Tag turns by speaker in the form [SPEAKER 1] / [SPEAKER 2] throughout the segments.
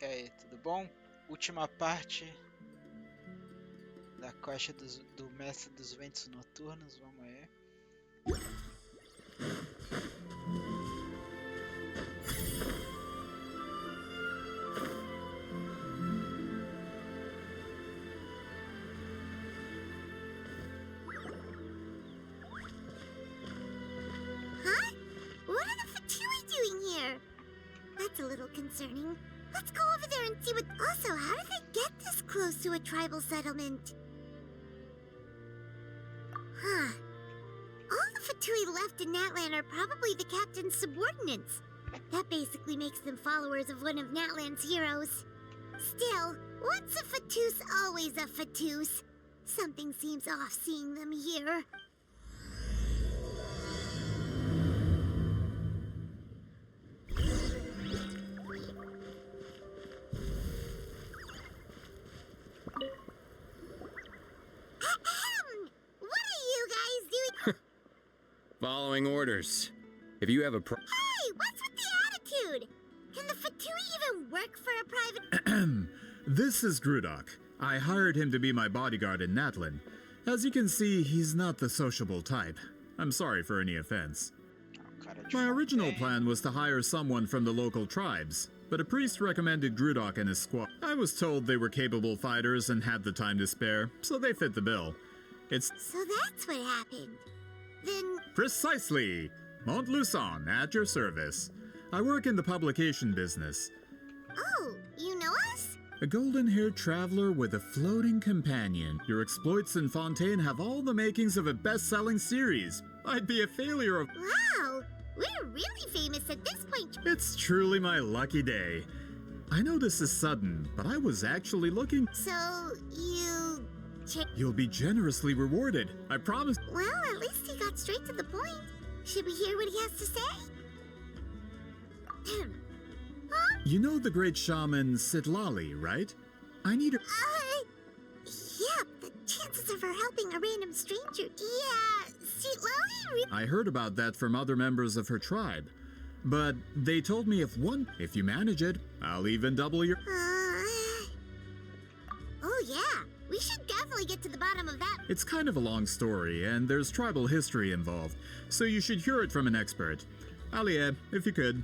[SPEAKER 1] E aí, tudo bom? Última parte da quest do Mestre dos Ventos Noturnos, vamos aí.
[SPEAKER 2] Huh? What are the Fatui doing here? That's a little concerning. Let's go over there and see what... Also, how did they get this close to a tribal settlement? Huh. All the Fatui left in Natlan are probably the captain's subordinates. That basically makes them followers of one of Natlan's heroes. Still, once a Fatoos, always a Fatoos. Something seems off seeing them here. What are you guys doing?
[SPEAKER 3] Following orders. If you have a
[SPEAKER 2] Hey, what's with the attitude? Can the Fatui even work for a private...
[SPEAKER 4] This is Grudok. I hired him to be my bodyguard in Natlan. As you can see, he's not the sociable type. I'm sorry for any offense. My original plan was to hire someone from the local tribes, but a priest recommended Grudok and his squad. I was told they were capable fighters and had the time to spare, so they fit the bill. It's...
[SPEAKER 2] So that's what happened. Then...
[SPEAKER 4] Precisely! Montluçon, at your service. I work in the publication business.
[SPEAKER 2] Oh, you know us?
[SPEAKER 4] A golden-haired traveler with a floating companion. Your exploits in Fontaine have all the makings of a best-selling series. I'd be a failure of...
[SPEAKER 2] Wow, we're really famous at this point.
[SPEAKER 4] It's truly my lucky day. I know this is sudden, but I was actually looking...
[SPEAKER 2] So, you...
[SPEAKER 4] You'll be generously rewarded, I promise.
[SPEAKER 2] Well, at least he got straight to the point. Should we hear what he has to say? Huh?
[SPEAKER 4] You know the great shaman Sitlali, right? I need her...
[SPEAKER 2] Yeah, the chances of her helping a random stranger... Yeah, Sitlali...
[SPEAKER 4] I heard about that from other members of her tribe. But they told me if you manage it, I'll even double your...
[SPEAKER 2] Oh yeah, we should definitely get to the bottom of that.
[SPEAKER 4] It's kind of a long story, and there's tribal history involved, so you should hear it from an expert. Alie, if you could.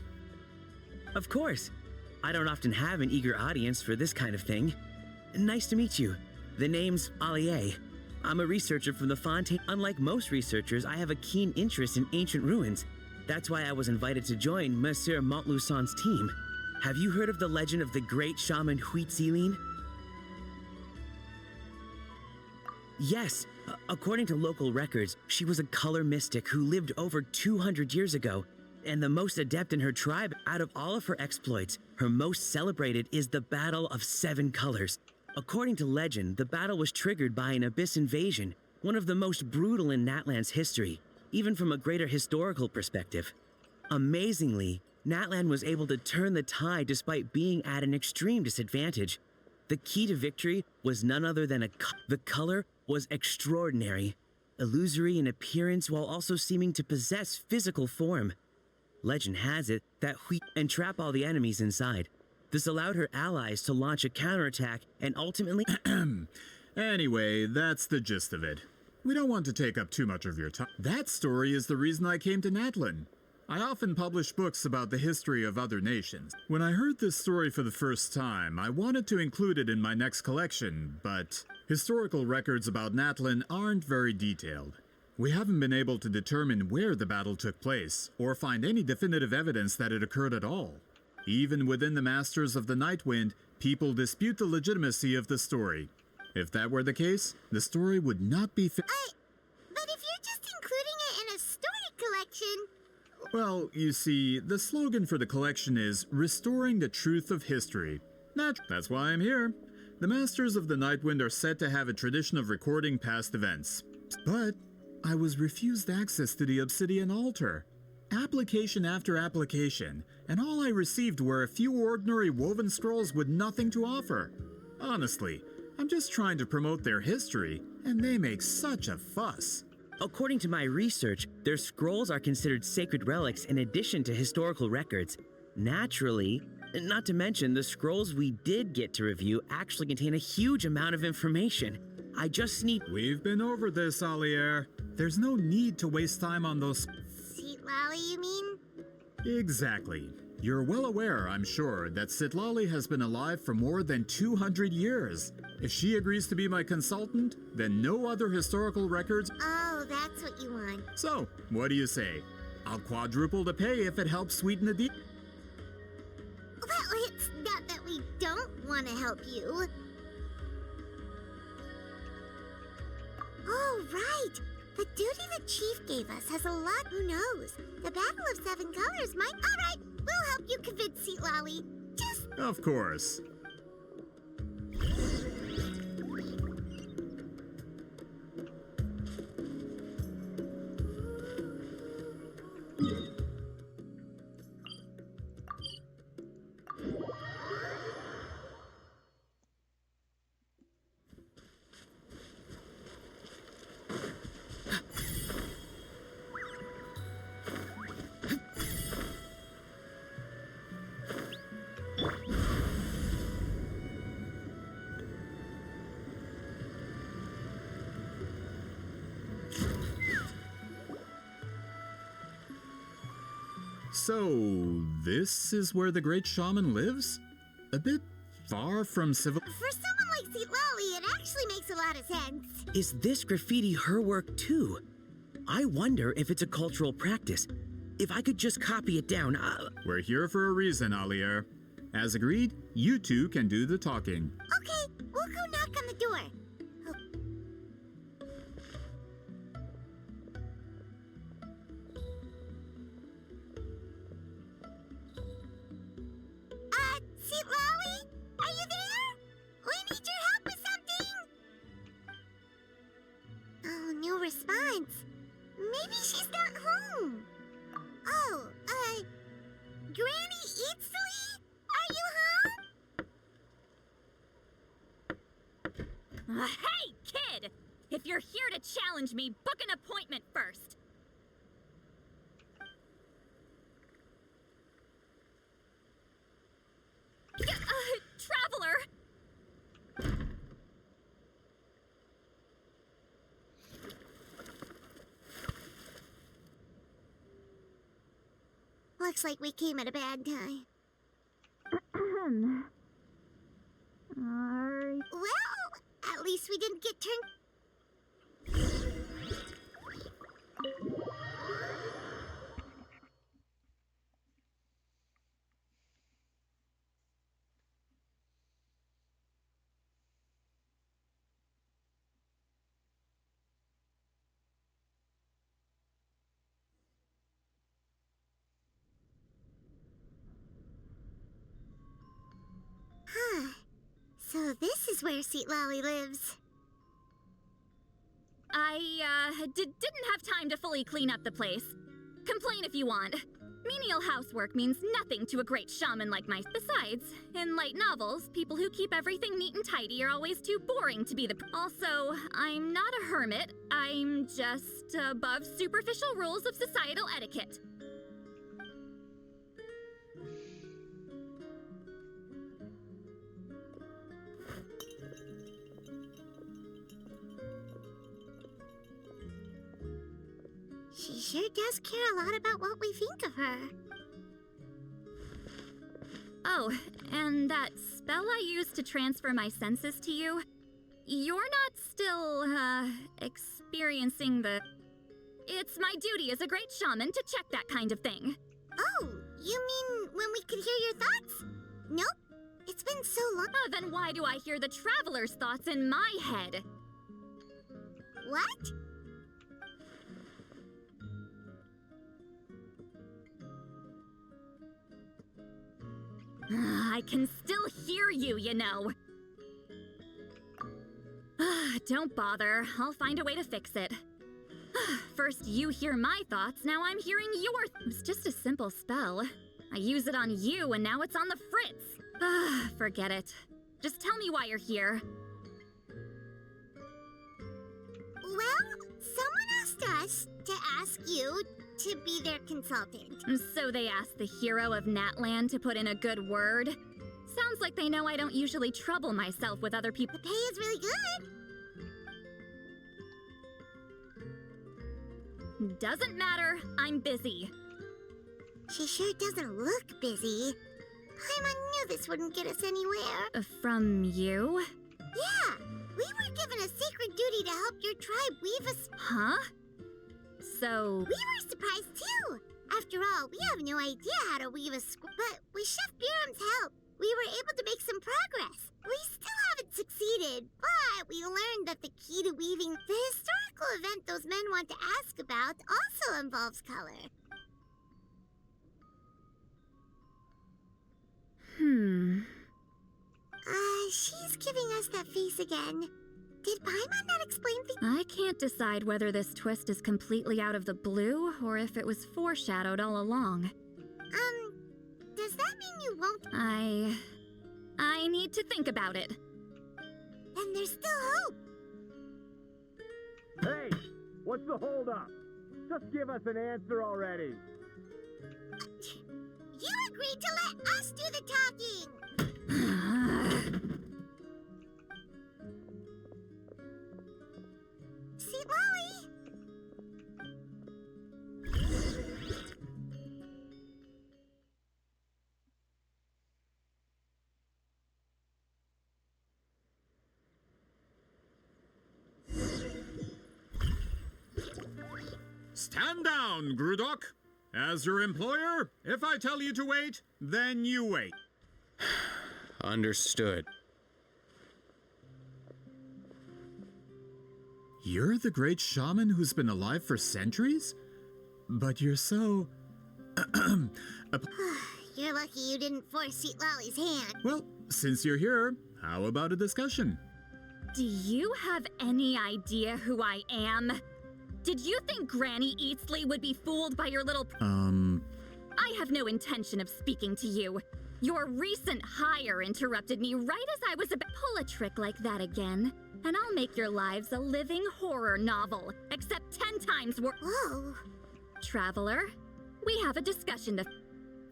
[SPEAKER 5] Of course. I don't often have an eager audience for this kind of thing. Nice to meet you. The name's Alie. I'm a researcher from the Fontaine. Unlike most researchers, I have a keen interest in ancient ruins. That's why I was invited to join Monsieur Montluçon's team. Have you heard of the legend of the great shaman Huitziline? Yes. According to local records, she was a color mystic who lived over 200 years ago, and the most adept in her tribe. Out of all of her exploits, her most celebrated is the Battle of Seven Colors. According to legend, the battle was triggered by an abyss invasion, one of the most brutal in Natlan's history, even from a greater historical perspective. Amazingly, Natlan was able to turn the tide despite being at an extreme disadvantage. The key to victory was none other than the color was extraordinary, illusory in appearance while also seeming to possess physical form. Legend has it that Hui entrap all the enemies inside. This allowed her allies to launch a counterattack and ultimately...
[SPEAKER 4] Anyway, that's the gist of it. We don't want to take up too much of your time. That story is the reason I came to Natlan. I often publish books about the history of other nations. When I heard this story for the first time, I wanted to include it in my next collection, but historical records about Natlan aren't very detailed. We haven't been able to determine where the battle took place, or find any definitive evidence that it occurred at all. Even within the Masters of the Nightwind, people dispute the legitimacy of the story. If that were the case, the story would not be
[SPEAKER 2] But if you're just including it in a story collection...
[SPEAKER 4] Well, you see, the slogan for the collection is Restoring the Truth of History. That's why I'm here. The Masters of the Nightwind are said to have a tradition of recording past events. But I was refused access to the Obsidian Altar. Application after application, and all I received were a few ordinary woven scrolls with nothing to offer. Honestly, I'm just trying to promote their history, and they make such a fuss.
[SPEAKER 5] According to my research, their scrolls are considered sacred relics in addition to historical records. Naturally, Not to mention, the scrolls we did get to review actually contain a huge amount of information. I just need...
[SPEAKER 4] We've been over this, Alier. There's no need to waste time on those...
[SPEAKER 2] Citlali, you mean?
[SPEAKER 4] Exactly. You're well aware, I'm sure, that Citlali has been alive for more than 200 years. If she agrees to be my consultant, then no other historical records...
[SPEAKER 2] Oh, that's what you want.
[SPEAKER 4] So, what do you say? I'll quadruple the pay if it helps sweeten the deal.
[SPEAKER 2] Well, it's not that we don't want to help you. Oh, right. The duty the chief gave us has a lot. Who knows? The Battle of Seven Colors might... All right, we'll help you convince Citlali. Just...
[SPEAKER 4] Of course. So, this is where the great shaman lives? A bit far from civil...
[SPEAKER 2] For someone like Citlali, it actually makes a lot of sense.
[SPEAKER 5] Is this graffiti her work too? I wonder if it's a cultural practice. If I could just copy it down,
[SPEAKER 4] We're here for a reason, Alier. As agreed, you two can do the talking.
[SPEAKER 2] Okay, we'll go knock on the door. Oh. Citlali? Are you there? We need your help with something! Oh, no response. Maybe she's not home. Oh, Granny Eatsley? Are you home?
[SPEAKER 6] Hey, kid! If you're here to challenge me, book an appointment first. Traveler!
[SPEAKER 2] Looks like we came at a bad time. Well, at least we didn't get turned... Huh. So this is where Citlali lives.
[SPEAKER 6] I, didn't have time to fully clean up the place. Complain if you want. Menial housework means nothing to a great shaman like my... Besides, in light novels, people who keep everything neat and tidy are always too boring to be the... Also, I'm not a hermit. I'm just above superficial rules of societal etiquette.
[SPEAKER 2] She sure does care a lot about what we think of her.
[SPEAKER 6] Oh, and that spell I used to transfer my senses to you, you're not still, experiencing the... It's my duty as a great shaman to check that kind of thing.
[SPEAKER 2] Oh, you mean when we could hear your thoughts? Nope, it's been so long.
[SPEAKER 6] Oh, then why do I hear the traveler's thoughts in my head?
[SPEAKER 2] What?
[SPEAKER 6] I can still hear you, you know. Don't bother. I'll find a way to fix it. First you hear my thoughts, now I'm hearing your... It's just a simple spell. I use it on you, and now it's on the Fritz. Forget it. Just tell me why you're here.
[SPEAKER 2] Well, someone asked us to ask you to be their consultant.
[SPEAKER 6] So they asked the hero of Natland to put in a good word? Sounds like they know I don't usually trouble myself with other people.
[SPEAKER 2] The pay is really good.
[SPEAKER 6] Doesn't matter, I'm busy.
[SPEAKER 2] She sure doesn't look busy. Paimon knew this wouldn't get us anywhere.
[SPEAKER 6] From you?
[SPEAKER 2] Yeah, we were given a sacred duty to help your tribe weave a...
[SPEAKER 6] Huh? So...
[SPEAKER 2] We were surprised too. After all, we have no idea how to weave a but with Chef Biram's help, we were able to make some progress. We still haven't succeeded, but we learned that the key to weaving the historical event those men want to ask about also involves color. She's giving us that face again. Did Paimon not explain things?
[SPEAKER 6] I can't decide whether this twist is completely out of the blue or if it was foreshadowed all along.
[SPEAKER 2] Does that mean you won't?
[SPEAKER 6] I need to think about it.
[SPEAKER 2] Then there's still hope.
[SPEAKER 7] Hey, what's the holdup? Just give us an answer already.
[SPEAKER 2] You agreed to let us do the talking. See, Lolly?
[SPEAKER 4] Stand down, Grudok. As your employer, if I tell you to wait, then you wait.
[SPEAKER 3] Understood.
[SPEAKER 4] You're the great shaman who's been alive for centuries? But you're so...
[SPEAKER 2] You're lucky you didn't force Sweet Lolly's hand.
[SPEAKER 4] Well, since you're here, how about a discussion?
[SPEAKER 6] Do you have any idea who I am? Did you think Granny Eatsley would be fooled by your little... I have no intention of speaking to you. Your recent hire interrupted me right as I was about... Pull a trick like that again, and I'll make your lives a living horror novel, except 10 times worse.
[SPEAKER 2] Whoa.
[SPEAKER 6] Traveler, we have a discussion to...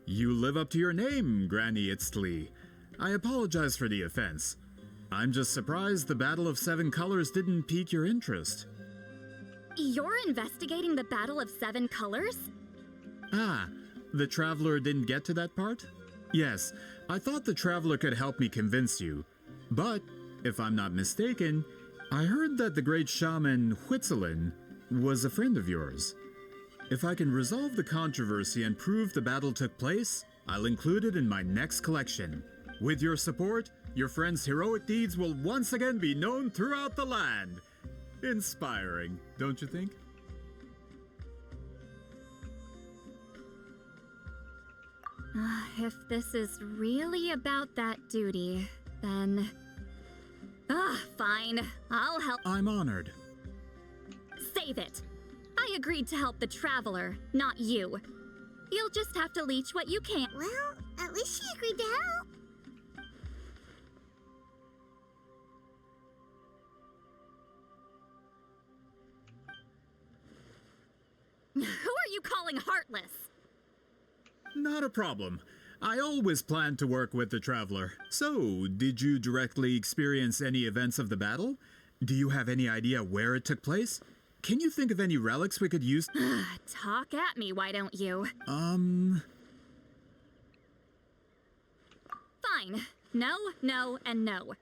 [SPEAKER 4] You live up to your name, Granny Itztli. I apologize for the offense. I'm just surprised the Battle of Seven Colors didn't pique your interest.
[SPEAKER 6] You're investigating the Battle of Seven Colors?
[SPEAKER 4] Ah, the Traveler didn't get to that part? Yes, I thought the Traveler could help me convince you. But, if I'm not mistaken, I heard that the great shaman Huitzilin was a friend of yours. If I can resolve the controversy and prove the battle took place, I'll include it in my next collection. With your support, your friend's heroic deeds will once again be known throughout the land. Inspiring, don't you think?
[SPEAKER 6] If this is really about that duty, then... fine. I'll help.
[SPEAKER 4] I'm honored.
[SPEAKER 6] Save it. I agreed to help the Traveler, not you. You'll just have to leech what you can.
[SPEAKER 2] Well, at least she agreed to help.
[SPEAKER 6] Who are you calling heartless?
[SPEAKER 4] Not a problem. I always planned to work with the Traveler. So, did you directly experience any events of the battle? Do you have any idea where it took place? Can you think of any relics we could use?
[SPEAKER 6] Talk at me, why don't you? Fine. No, no, and no.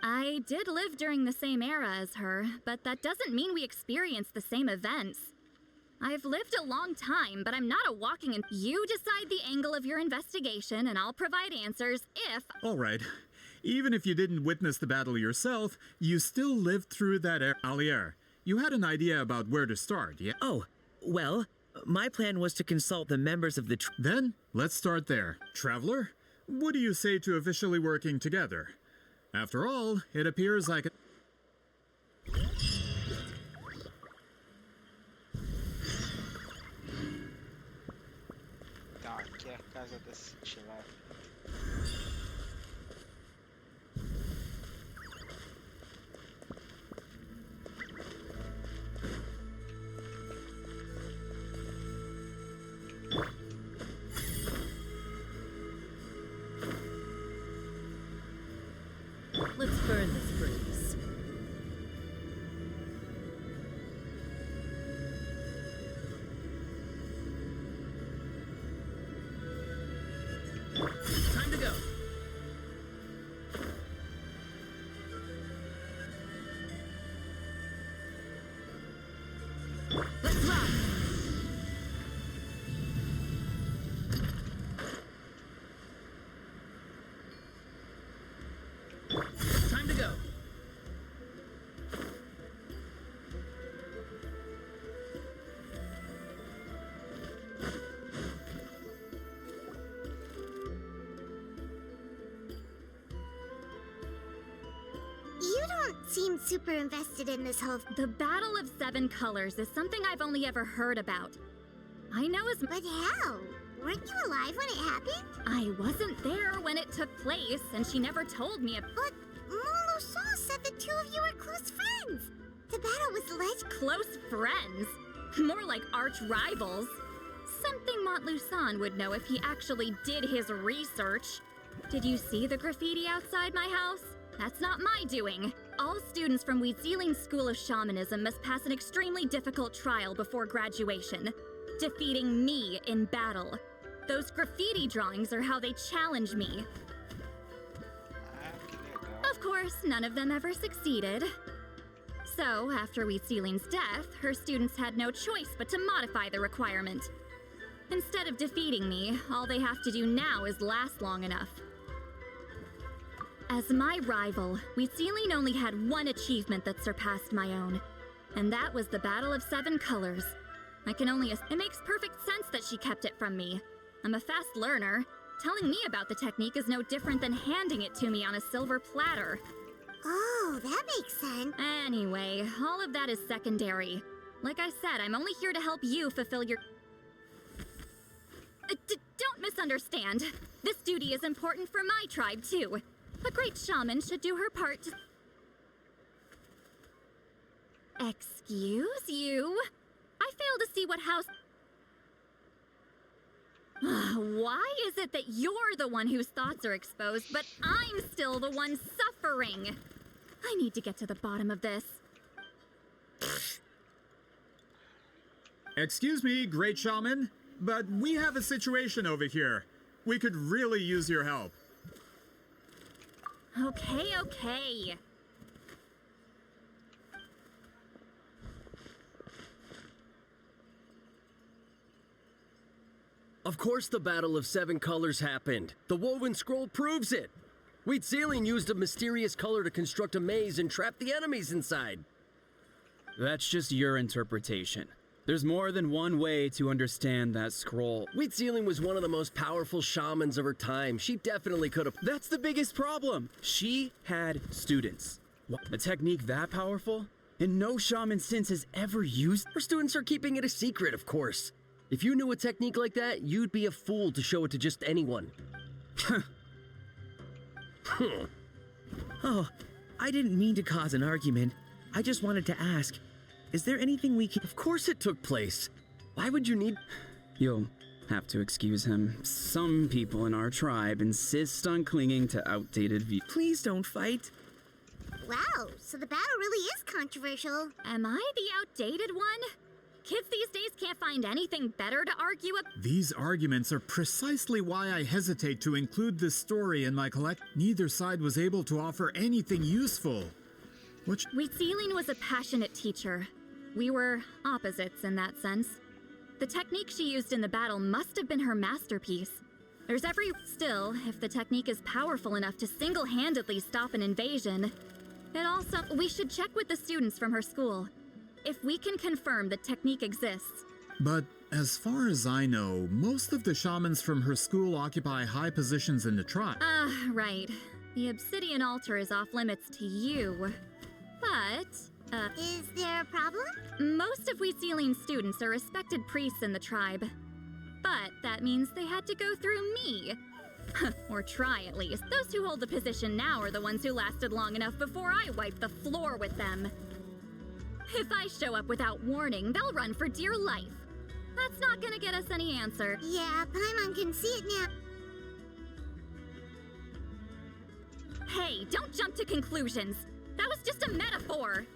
[SPEAKER 6] I did live during the same era as her, but that doesn't mean we experienced the same events. I've lived a long time, but I'm not a walking... You decide the angle of your investigation, and I'll provide answers if...
[SPEAKER 4] All right. Even if you didn't witness the battle yourself, you still lived through that era. Alier, you had an idea about where to start, yeah?
[SPEAKER 5] Oh, well, my plan was to consult the members of the...
[SPEAKER 4] Then, let's start there. Traveler, what do you say to officially working together? After all, it appears like...
[SPEAKER 1] Então, aqui é a casa da City lá.
[SPEAKER 2] seem super invested in this whole...
[SPEAKER 6] The Battle of Seven Colors is something I've only ever heard about. I know as...
[SPEAKER 2] But how? Weren't you alive when it happened?
[SPEAKER 6] I wasn't there when it took place, and she never told me.
[SPEAKER 2] But Montluçon said the two of you were close friends. The battle was alleged...
[SPEAKER 6] Close friends? More like arch rivals. Something Montluçon would know if he actually did his research. Did you see the graffiti outside my house? That's not my doing. All students from Ziedrick's School of Shamanism must pass an extremely difficult trial before graduation, defeating me in battle. Those graffiti drawings are how they challenge me.
[SPEAKER 1] Que legal.
[SPEAKER 6] Of course, none of them ever succeeded. So, after Ziedrick's death, her students had no choice but to modify the requirement. Instead of defeating me, all they have to do now is last long enough. As my rival, Ziedrick only had one achievement that surpassed my own, and that was the Battle of Seven Colors. I can only it makes perfect sense that she kept it from me. I'm a fast learner. Telling me about the technique is no different than handing it to me on a silver platter.
[SPEAKER 2] Oh, that makes sense.
[SPEAKER 6] Anyway, all of that is secondary. Like I said, I'm only here to help you fulfill your... Don't misunderstand. This duty is important for my tribe, too. A great shaman should do her part to... Excuse you? I fail to see what house... Why is it that you're the one whose thoughts are exposed, but I'm still the one suffering? I need to get to the bottom of this.
[SPEAKER 4] Excuse me, great shaman, but we have a situation over here. We could really use your help.
[SPEAKER 6] Okay.
[SPEAKER 8] Of course the Battle of Seven Colors happened. The woven scroll proves it. Ziedrick used a mysterious color to construct a maze and trap the enemies inside.
[SPEAKER 9] That's just your interpretation. There's more than one way to understand that scroll.
[SPEAKER 8] Ziedrick was one of the most powerful shamans of her time. She definitely could have...
[SPEAKER 9] That's the biggest problem. She had students. A technique that powerful? And no shaman since has ever used...
[SPEAKER 8] Her students are keeping it a secret, of course. If you knew a technique like that, you'd be a fool to show it to just anyone.
[SPEAKER 5] Oh, I didn't mean to cause an argument. I just wanted to ask, is there anything we can...
[SPEAKER 8] Of course it took place. Why would you need...
[SPEAKER 9] You'll have to excuse him. Some people in our tribe insist on clinging to outdated views.
[SPEAKER 5] Please don't fight.
[SPEAKER 2] Wow, so the battle really is controversial.
[SPEAKER 6] Am I the outdated one? Kids these days can't find anything better to argue about.
[SPEAKER 4] These arguments are precisely why I hesitate to include this story in my collection. Neither side was able to offer anything useful.
[SPEAKER 6] Ziedrick was a passionate teacher. We were opposites in that sense. The technique she used in the battle must have been her masterpiece. There's every... Still, if the technique is powerful enough to single-handedly stop an invasion, it also... We should check with the students from her school. If we can confirm the technique exists.
[SPEAKER 4] But as far as I know, most of the shamans from her school occupy high positions in the tribe.
[SPEAKER 6] Right. The obsidian altar is off limits to you. But,
[SPEAKER 2] Is there a problem?
[SPEAKER 6] most of Ziedrick's students are respected priests in the tribe. But that means they had to go through me. Or try, at least. Those who hold the position now are the ones who lasted long enough before I wiped the floor with them. If I show up without warning, they'll run for dear life. That's not gonna get us any answer.
[SPEAKER 2] Yeah, Paimon can see it now.
[SPEAKER 6] Hey, don't jump to conclusions. That was just a metaphor.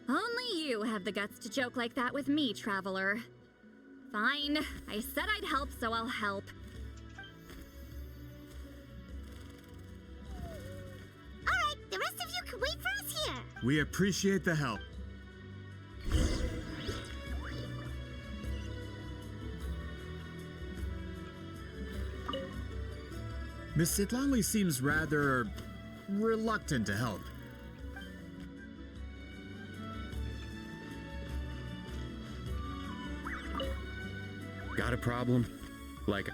[SPEAKER 6] Only you have the guts to joke like that with me, traveler. Fine. I said I'd help, so I'll help.
[SPEAKER 2] Alright, the rest of you can wait for us here.
[SPEAKER 4] We appreciate the help. Miss Ziedrick seems rather reluctant to help.
[SPEAKER 3] Got a problem? Like...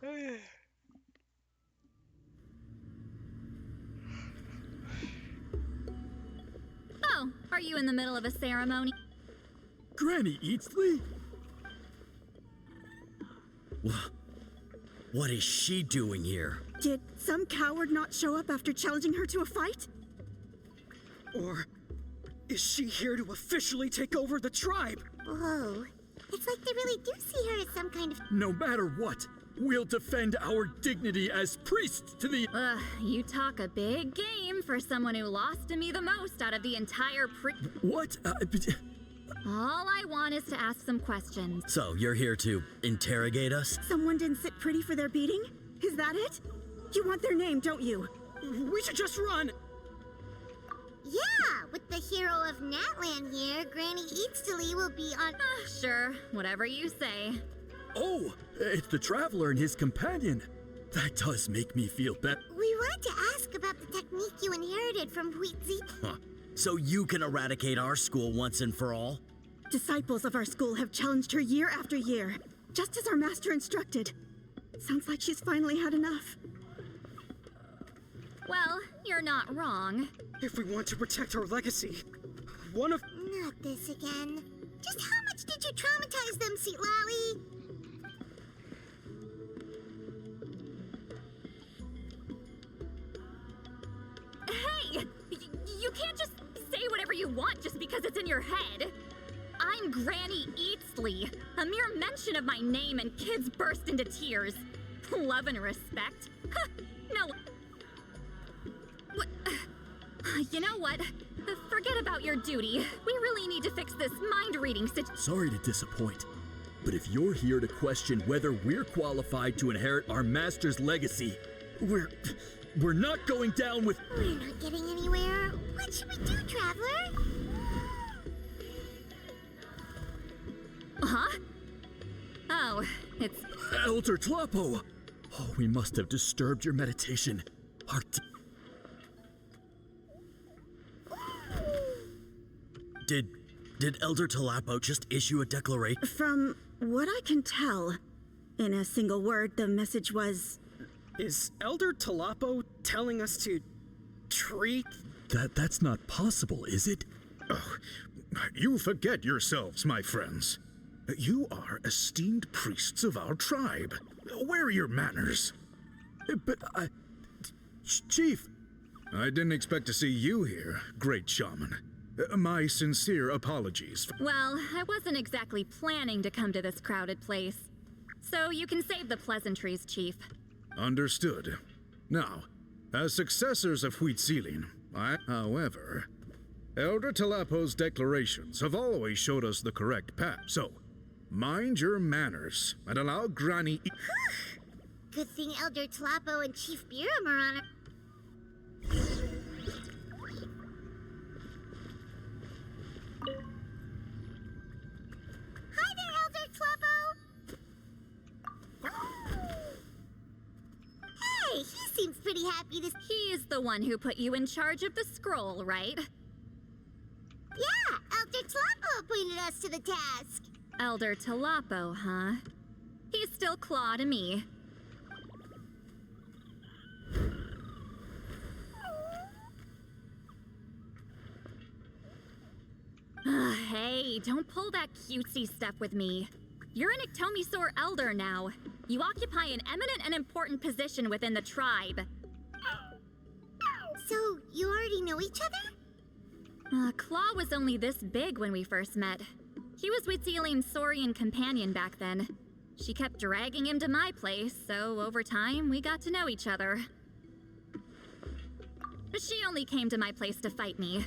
[SPEAKER 6] Oh, are you in the middle of a ceremony?
[SPEAKER 4] Granny Eatsley?
[SPEAKER 8] What is she doing here?
[SPEAKER 10] Did some coward not show up after challenging her to a fight?
[SPEAKER 9] Or is she here to officially take over the tribe?
[SPEAKER 2] Whoa. It's like they really do see her as some kind of...
[SPEAKER 4] No matter what, we'll defend our dignity as priests to the...
[SPEAKER 6] Ugh, you talk a big game for someone who lost to me the most out of the entire
[SPEAKER 4] What?
[SPEAKER 6] All I want is to ask some questions.
[SPEAKER 8] So, you're here to interrogate us?
[SPEAKER 10] Someone didn't sit pretty for their beating? Is that it? You want their name, don't you?
[SPEAKER 9] We should just run!
[SPEAKER 2] Yeah, with the hero of Natlan here, Granny Eatsley will be on...
[SPEAKER 6] Sure, whatever you say.
[SPEAKER 4] Oh, it's the Traveler and his companion. That does make me feel better.
[SPEAKER 2] We wanted to ask about the technique you inherited from Ziedrick.
[SPEAKER 8] Huh. So you can eradicate our school once and for all?
[SPEAKER 10] Disciples of our school have challenged her year after year, just as our master instructed. Sounds like she's finally had enough.
[SPEAKER 6] Well, you're not wrong.
[SPEAKER 9] If we want to protect our legacy, one of...
[SPEAKER 2] Not this again. Just how much did you traumatize them, Seatlally?
[SPEAKER 6] Hey! You can't just say whatever you want just because it's in your head. I'm Granny Eatsley. A mere mention of my name and kids burst into tears. Love and respect? No. What? You know what? Forget about your duty. We really need to fix this mind-reading situation.
[SPEAKER 4] Sorry to disappoint, but if you're here to question whether we're qualified to inherit our master's legacy, we're not going down with...
[SPEAKER 2] We're not getting anywhere. What should we do, Traveler?
[SPEAKER 6] Huh? Oh, it's...
[SPEAKER 4] Elder Tlapo! Oh, we must have disturbed your meditation.
[SPEAKER 8] Did Elder Tlapo just issue a declaration?
[SPEAKER 10] From what I can tell, in a single word, the message was...
[SPEAKER 9] Is Elder Tlapo telling us to treat...
[SPEAKER 4] That's not possible, is it?
[SPEAKER 11] Oh, you forget yourselves, my friends. You are esteemed priests of our tribe. Where are your manners?
[SPEAKER 4] But Chief...
[SPEAKER 11] I didn't expect to see you here, great shaman. My sincere apologies.
[SPEAKER 6] Well, I wasn't exactly planning to come to this crowded place. So you can save the pleasantries, Chief.
[SPEAKER 11] Understood. Now, as successors of Ziedrick, however, Elder Tlapo's declarations have always showed us the correct path. So, mind your manners and allow Granny...
[SPEAKER 2] Good thing Elder Tlapo and Chief Biram are on it. Hi there, Elder Tlapo! Hey, he seems pretty happy to...
[SPEAKER 6] He's the one who put you in charge of the scroll, right?
[SPEAKER 2] Yeah, Elder Tlapo appointed us to the task.
[SPEAKER 6] Elder Tlapo, huh? He's still Claw to me. Hey, don't pull that cutesy stuff with me. You're an Iktomisaur Elder now. You occupy an eminent and important position within the tribe.
[SPEAKER 2] So, you already know each other?
[SPEAKER 6] Claw was only this big when we first met. He was Ziedrick's Saurian companion back then. She kept dragging him to my place, so over time, we got to know each other. She only came to my place to fight me.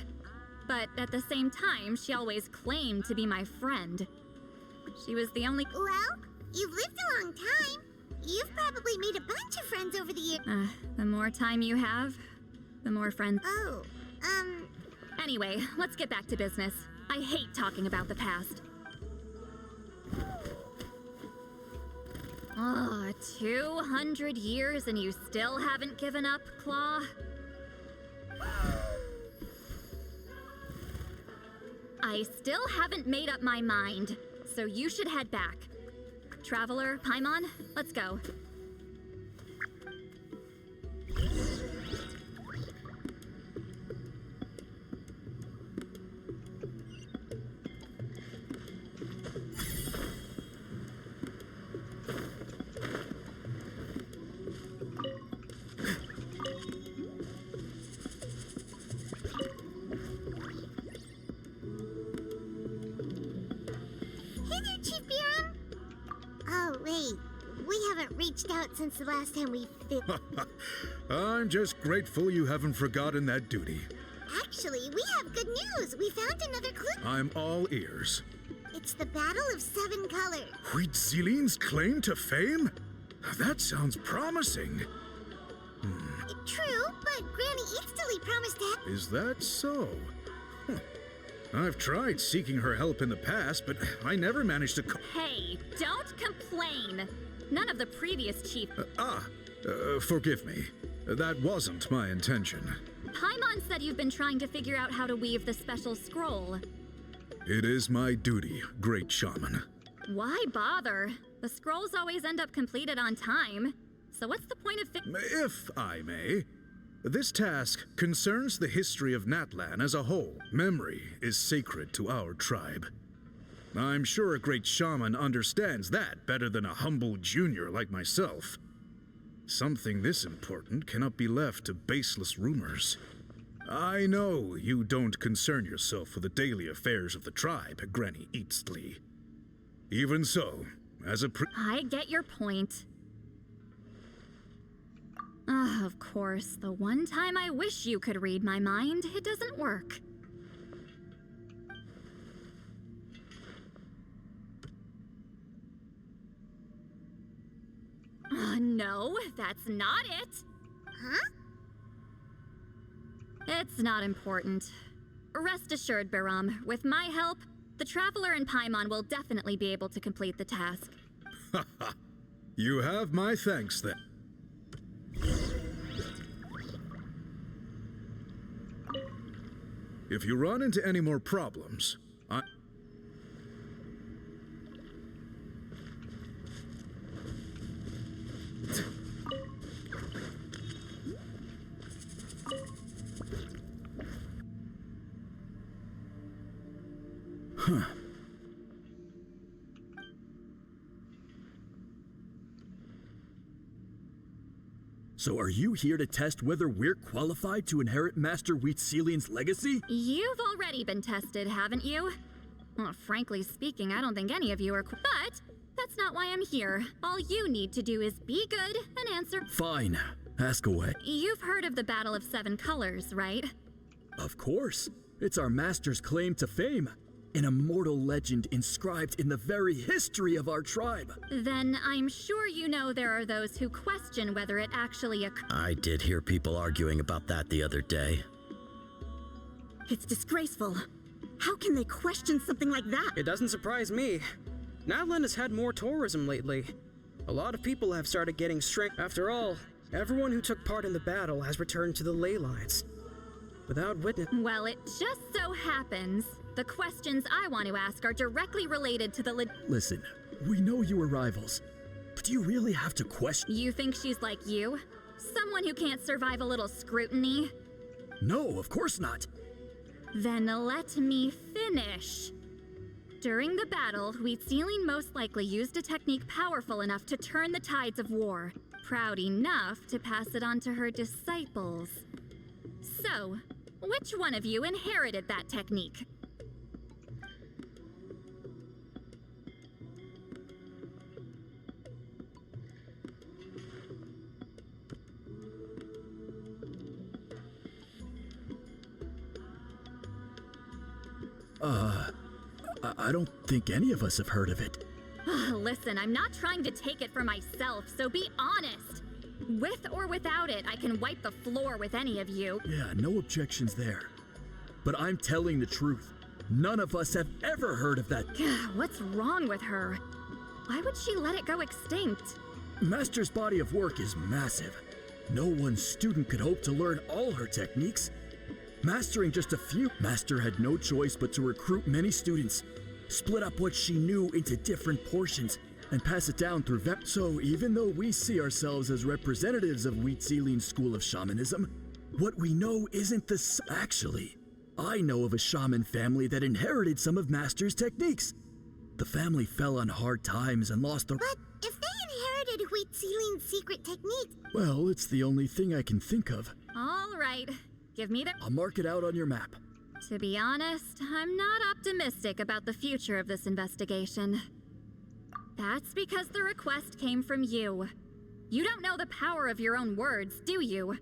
[SPEAKER 6] But at the same time, she always claimed to be my friend. She was the only...
[SPEAKER 2] Well, you've lived a long time. You've probably made a bunch of friends over the years.
[SPEAKER 6] The more time you have, the more friends...
[SPEAKER 2] Oh,
[SPEAKER 6] Anyway, let's get back to business. I hate talking about the past. 200 years and you still haven't given up, Claw? I still haven't made up my mind, so you should head back. Traveler, Paimon, let's go.
[SPEAKER 2] We haven't reached out since the last time we
[SPEAKER 11] I'm just grateful you haven't forgotten that duty.
[SPEAKER 2] Actually, we have good news. We found another clue.
[SPEAKER 11] I'm all ears.
[SPEAKER 2] It's the Battle of 7 Colors.
[SPEAKER 11] Huitzilin's claim to fame? That sounds promising.
[SPEAKER 2] True, but Granny Eatsterly promised to help.
[SPEAKER 11] Is that so? I've tried seeking her help in the past, but I never managed to
[SPEAKER 6] Hey, don't complain. None of the previous chief...
[SPEAKER 11] forgive me. That wasn't my intention.
[SPEAKER 6] Paimon said you've been trying to figure out how to weave the special scroll.
[SPEAKER 11] It is my duty, great shaman.
[SPEAKER 6] Why bother? The scrolls always end up completed on time. So what's the point of
[SPEAKER 11] If I may, this task concerns the history of Natlan as a whole. Memory is sacred to our tribe. I'm sure a great shaman understands that better than a humble junior like myself. Something this important cannot be left to baseless rumors. I know you don't concern yourself with the daily affairs of the tribe, Granny Eatsterly. Even so, as a
[SPEAKER 6] I get your point. Of course, the one time I wish you could read my mind, it doesn't work. No, that's not it.
[SPEAKER 2] Huh?
[SPEAKER 6] It's not important. Rest assured, Biram, with my help, the Traveler and Paimon will definitely be able to complete the task.
[SPEAKER 11] You have my thanks, then. If you run into any more problems,
[SPEAKER 9] So are you here to test whether we're qualified to inherit Master Huitzilian's legacy?
[SPEAKER 6] You've already been tested, haven't you? Well, frankly speaking, I don't think any of you are but that's not why I'm here. All you need to do is be good and answer.
[SPEAKER 9] Fine. Ask away.
[SPEAKER 6] You've heard of the Battle of 7 Colors, right?
[SPEAKER 9] Of course. It's our master's claim to fame. An immortal legend inscribed in the very history of our tribe.
[SPEAKER 6] Then I'm sure you know there are those who question whether it actually occurred.
[SPEAKER 5] I did hear people arguing about that the other day.
[SPEAKER 10] It's disgraceful. How can they question something like that?
[SPEAKER 12] It doesn't surprise me. Natlan has had more tourism lately. A lot of people have started getting strength. After all, everyone who took part in the battle has returned to the ley lines. Without witness.
[SPEAKER 6] Well, it just so happens the questions I want to ask are directly related to the
[SPEAKER 9] Listen, we know you were rivals, but do you really have to question?
[SPEAKER 6] You think she's like you? Someone who can't survive a little scrutiny?
[SPEAKER 9] No, of course not.
[SPEAKER 6] Then let me finish. During the battle, Huitzilin most likely used a technique powerful enough to turn the tides of war, proud enough to pass it on to her disciples. So, which one of you inherited that technique?
[SPEAKER 9] I don't think any of us have heard of it.
[SPEAKER 6] Listen, I'm not trying to take it for myself, so be honest. With or without it, I can wipe the floor with any of you.
[SPEAKER 9] Yeah, no objections there. But I'm telling the truth. None of us have ever heard of that.
[SPEAKER 6] What's wrong with her? Why would she let it go extinct?
[SPEAKER 9] Master's body of work is massive. No one student could hope to learn all her techniques. Mastering just a few, Master had no choice but to recruit many students, split up what she knew into different portions, and pass it down through So even though we see ourselves as representatives of Huitzilin's school of shamanism, what we know isn't the Actually, I know of a shaman family that inherited some of Master's techniques. The family fell on hard times and lost the-
[SPEAKER 2] But if they inherited Huitzilin's secret technique...
[SPEAKER 9] Well, it's the only thing I can think of.
[SPEAKER 6] All right, give me the-
[SPEAKER 9] I'll mark it out on your map.
[SPEAKER 6] To be honest, I'm not optimistic about the future of this investigation. That's because the request came from you. You don't know the power of your own words, do you?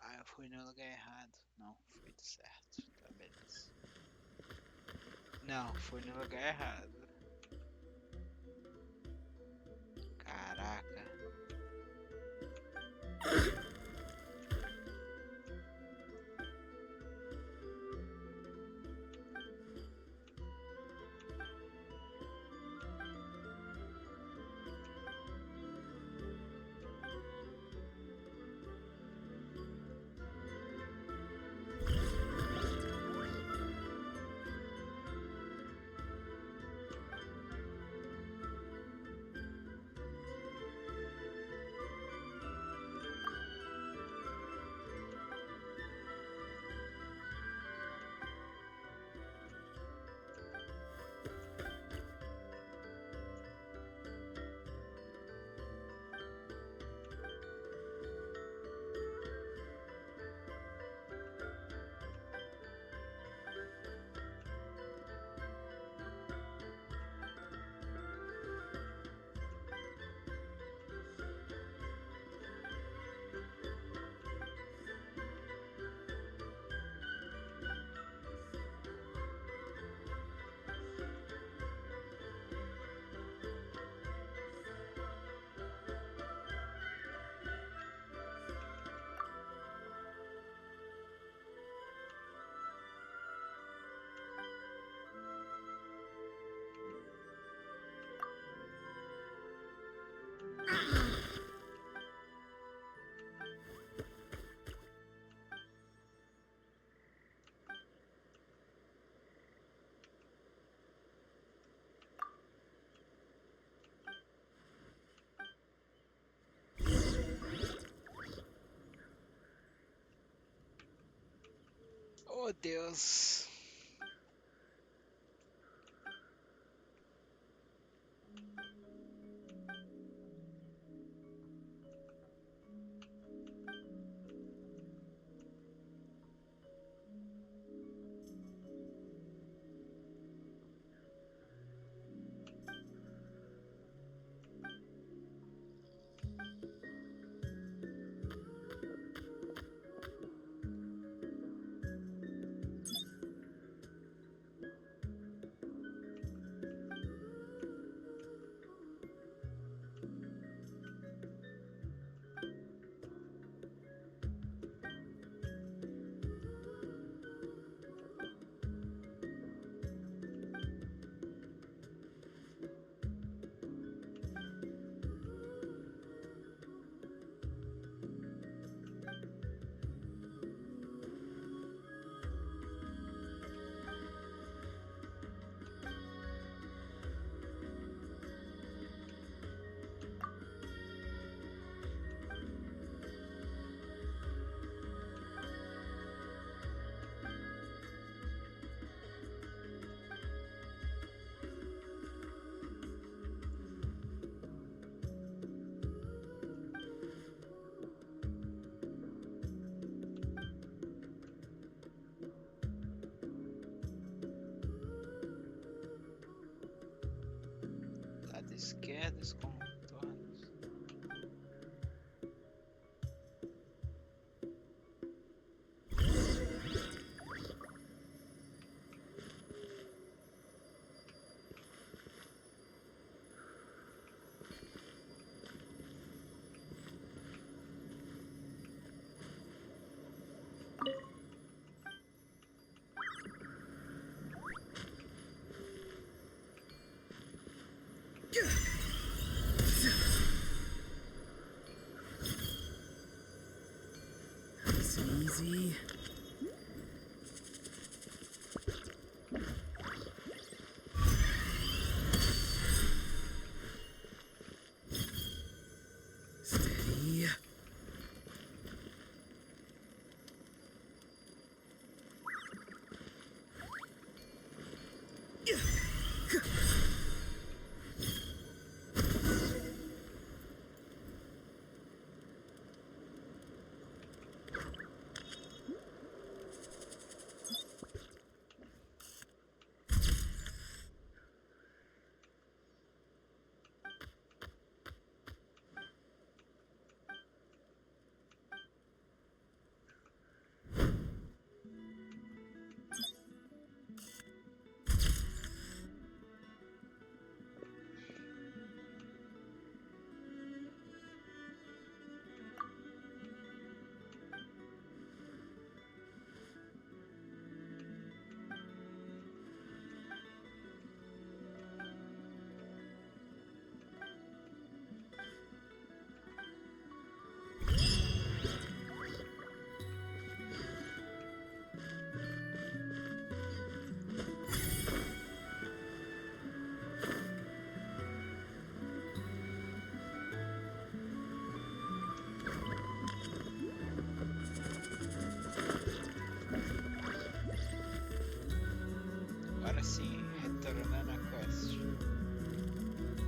[SPEAKER 1] Ah, eu fui no lugar errado. Não, fui do certo. Tá, beleza. Não, fui no lugar errado. Caraca. Oh, Deus. Lado esquerdo, os contornos.
[SPEAKER 5] It's easy.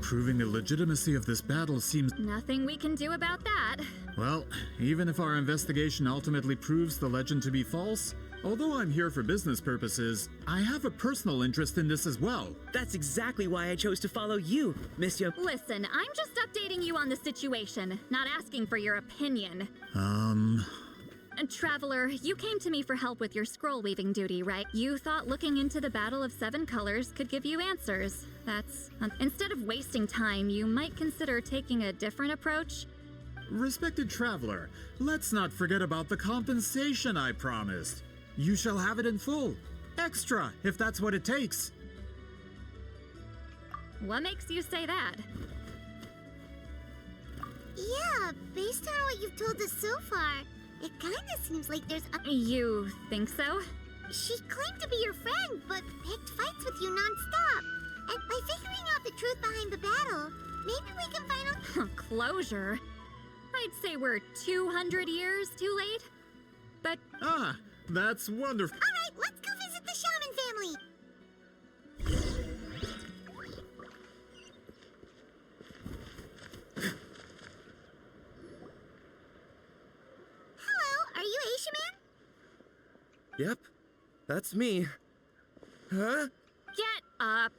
[SPEAKER 4] Proving the legitimacy of this battle seems...
[SPEAKER 6] Nothing we can do about that.
[SPEAKER 4] Well, even if our investigation ultimately proves the legend to be false, although I'm here for business purposes, I have a personal interest in this as well.
[SPEAKER 5] That's exactly why I chose to follow you, Monsieur.
[SPEAKER 6] Listen, I'm just updating you on the situation, not asking for your opinion. Traveler, you came to me for help with your scroll weaving duty, right? You thought looking into the Battle of Seven Colors could give you answers. Instead of wasting time, you might consider taking a different approach.
[SPEAKER 4] Respected traveler, let's not forget about the compensation I promised. You shall have it in full. Extra, if that's what it takes.
[SPEAKER 6] What makes you say that?
[SPEAKER 2] Yeah, based on what you've told us so far, it kinda seems like there's a...
[SPEAKER 6] You think so?
[SPEAKER 2] She claimed to be your friend, but picked fights with you non-stop. And by figuring out the truth behind the battle, maybe we can finally...
[SPEAKER 6] Closure? I'd say we're 200 years too late. But...
[SPEAKER 4] Ah, that's wonderful.
[SPEAKER 2] Alright, let's go visit the Shaman family. Hello, are you Aisha Man?
[SPEAKER 13] Yep, that's me. Huh?
[SPEAKER 6] Get up!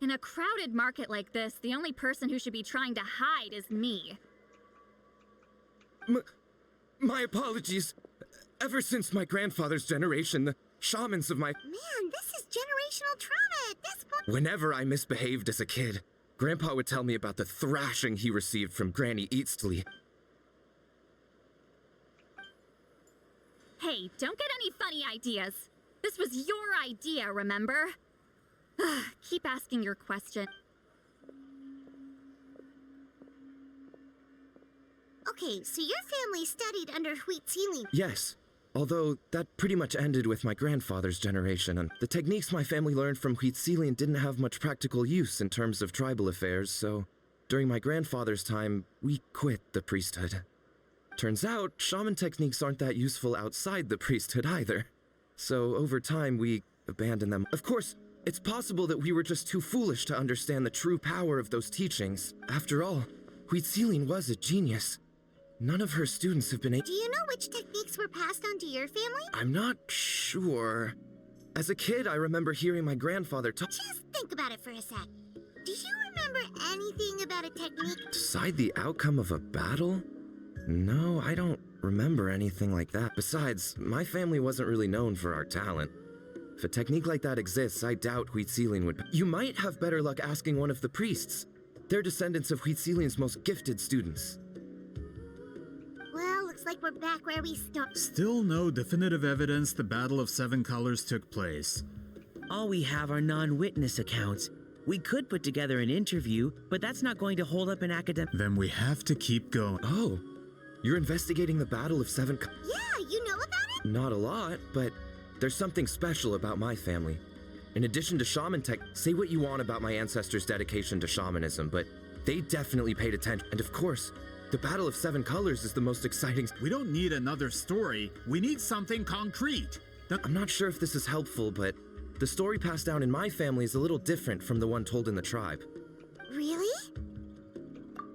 [SPEAKER 6] In a crowded market like this, the only person who should be trying to hide is me.
[SPEAKER 13] My apologies. Ever since my grandfather's generation, the shamans of my...
[SPEAKER 2] Man, this is generational trauma at this point.
[SPEAKER 13] Whenever I misbehaved as a kid, Grandpa would tell me about the thrashing he received from Granny Eastly.
[SPEAKER 6] Hey, don't get any funny ideas. This was your idea, remember? Keep asking your question.
[SPEAKER 2] Okay, so your family studied under Wheat Ceiling.
[SPEAKER 13] Yes, although that pretty much ended with my grandfather's generation, and the techniques my family learned from Wheat Ceiling didn't have much practical use in terms of tribal affairs, so during my grandfather's time, we quit the priesthood. Turns out, shaman techniques aren't that useful outside the priesthood either. So over time, we abandoned them. Of course, it's possible that we were just too foolish to understand the true power of those teachings. After all, Wheat Ceiling was a genius. None of her students have been
[SPEAKER 2] Do you know which techniques were passed on to your family?
[SPEAKER 13] I'm not sure. As a kid, I remember hearing my grandfather talk.
[SPEAKER 2] Just think about it for a sec. Do you remember anything about a technique?
[SPEAKER 13] Decide the outcome of a battle? No, I don't remember anything like that. Besides, my family wasn't really known for our talent. If a technique like that exists, I doubt Wheat Ceiling would... You might have better luck asking one of the priests. They're descendants of Wheat Ceiling's most gifted students.
[SPEAKER 2] Well, looks like we're back where we started.
[SPEAKER 4] Still no definitive evidence the Battle of Seven Colors took place.
[SPEAKER 5] All we have are non-witness accounts. We could put together an interview, but that's not going to hold up an academic...
[SPEAKER 4] Then we have to keep going.
[SPEAKER 13] Oh, you're investigating the Battle of Seven
[SPEAKER 2] Yeah, you know about it?
[SPEAKER 13] Not a lot, but there's something special about my family. In addition to shaman tech, say what you want about my ancestors' dedication to shamanism, but they definitely paid attention. And of course, the Battle of Seven Colors is the most exciting...
[SPEAKER 4] We don't need another story. We need something concrete.
[SPEAKER 13] I'm not sure if this is helpful, but the story passed down in my family is a little different from the one told in the tribe.
[SPEAKER 2] Really?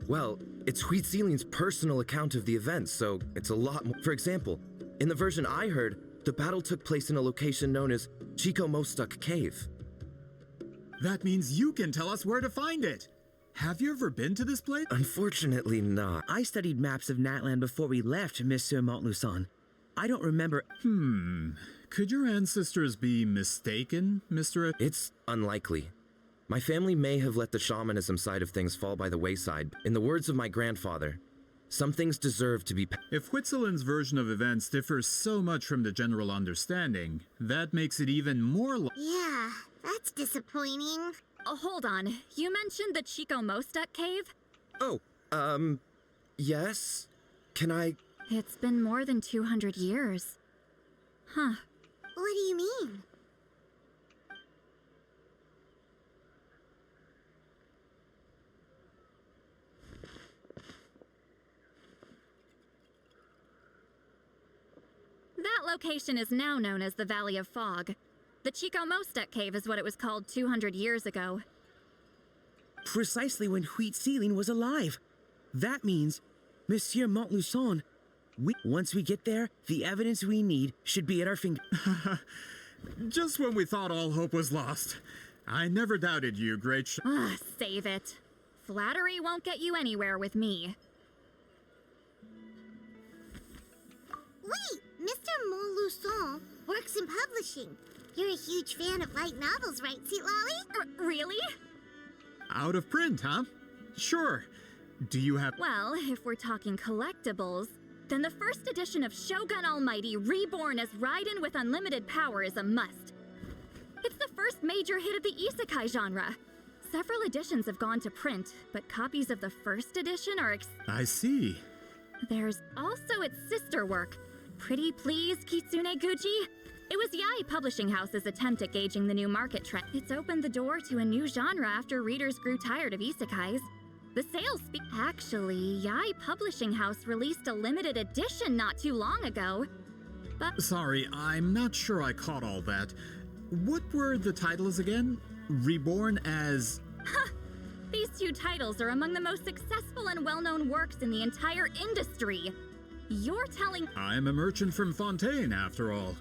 [SPEAKER 13] Well, it's Wheat Ceiling's personal account of the event, so it's a lot more. For example, in the version I heard, the battle took place in a location known as Chico Mostuk Cave.
[SPEAKER 4] That means you can tell us where to find it. Have you ever been to this place?
[SPEAKER 13] Unfortunately not.
[SPEAKER 5] I studied maps of Natlan before we left, Monsieur Montluçon. I don't remember...
[SPEAKER 4] Could your ancestors be mistaken, Mr.
[SPEAKER 13] It's unlikely. My family may have let the shamanism side of things fall by the wayside. In the words of my grandfather, some things deserve to be...
[SPEAKER 4] If Whitzelin's version of events differs so much from the general understanding, that makes it even more...
[SPEAKER 2] Yeah, that's disappointing.
[SPEAKER 6] Oh, hold on. You mentioned the Chico Mostuk cave?
[SPEAKER 13] Oh, yes? Can I...
[SPEAKER 6] It's been more than 200 years. Huh.
[SPEAKER 2] What do you mean?
[SPEAKER 6] That location is now known as the Valley of Fog. The Chico Mostuk cave is what it was called 200 years ago.
[SPEAKER 5] precisely when Huitziling was alive. That means, Monsieur Montluçon, once we get there, the evidence we need should be at our finger.
[SPEAKER 4] Just when we thought all hope was lost. I never doubted you, great
[SPEAKER 6] Save it. Flattery won't get you anywhere with me.
[SPEAKER 2] Wait, Mr. Montluçon works in publishing. You're a huge fan of light novels, right, Sweet Lolly?
[SPEAKER 6] Really?
[SPEAKER 4] Out of print, huh? Sure. Do you have...
[SPEAKER 6] Well, if we're talking collectibles, then the first edition of Shogun Almighty Reborn as Raiden with Unlimited Power is a must. It's the first major hit of the isekai genre. Several editions have gone to print, but copies of the first edition are
[SPEAKER 4] I see.
[SPEAKER 6] There's also its sister work, Pretty Please Kitsune Guji. It was Yae Publishing House's attempt at gauging the new market trend. It's opened the door to a new genre after readers grew tired of isekais. The sales speak. Actually, Yae Publishing House released a limited edition not too long ago. But
[SPEAKER 4] Sorry, I'm not sure I caught all that. What were the titles again? Reborn as...
[SPEAKER 6] These two titles are among the most successful and well-known works in the entire industry. You're telling...
[SPEAKER 4] I'm a merchant from Fontaine, after all.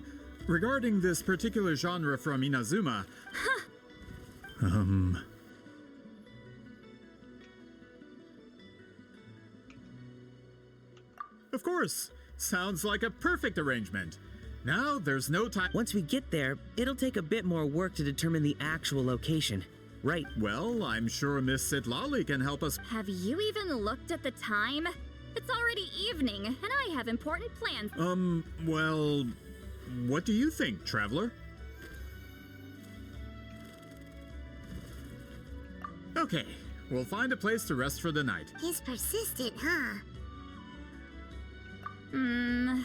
[SPEAKER 4] Regarding this particular genre from Inazuma... Of course! Sounds like a perfect arrangement. Now there's no time...
[SPEAKER 5] Once we get there, it'll take a bit more work to determine the actual location. Right.
[SPEAKER 4] Well, I'm sure Miss Ziedrick can help us...
[SPEAKER 6] Have you even looked at the time? It's already evening, and I have important plans.
[SPEAKER 4] Well... What do you think, traveler? Okay, we'll find a place to rest for the night.
[SPEAKER 2] He's persistent, huh?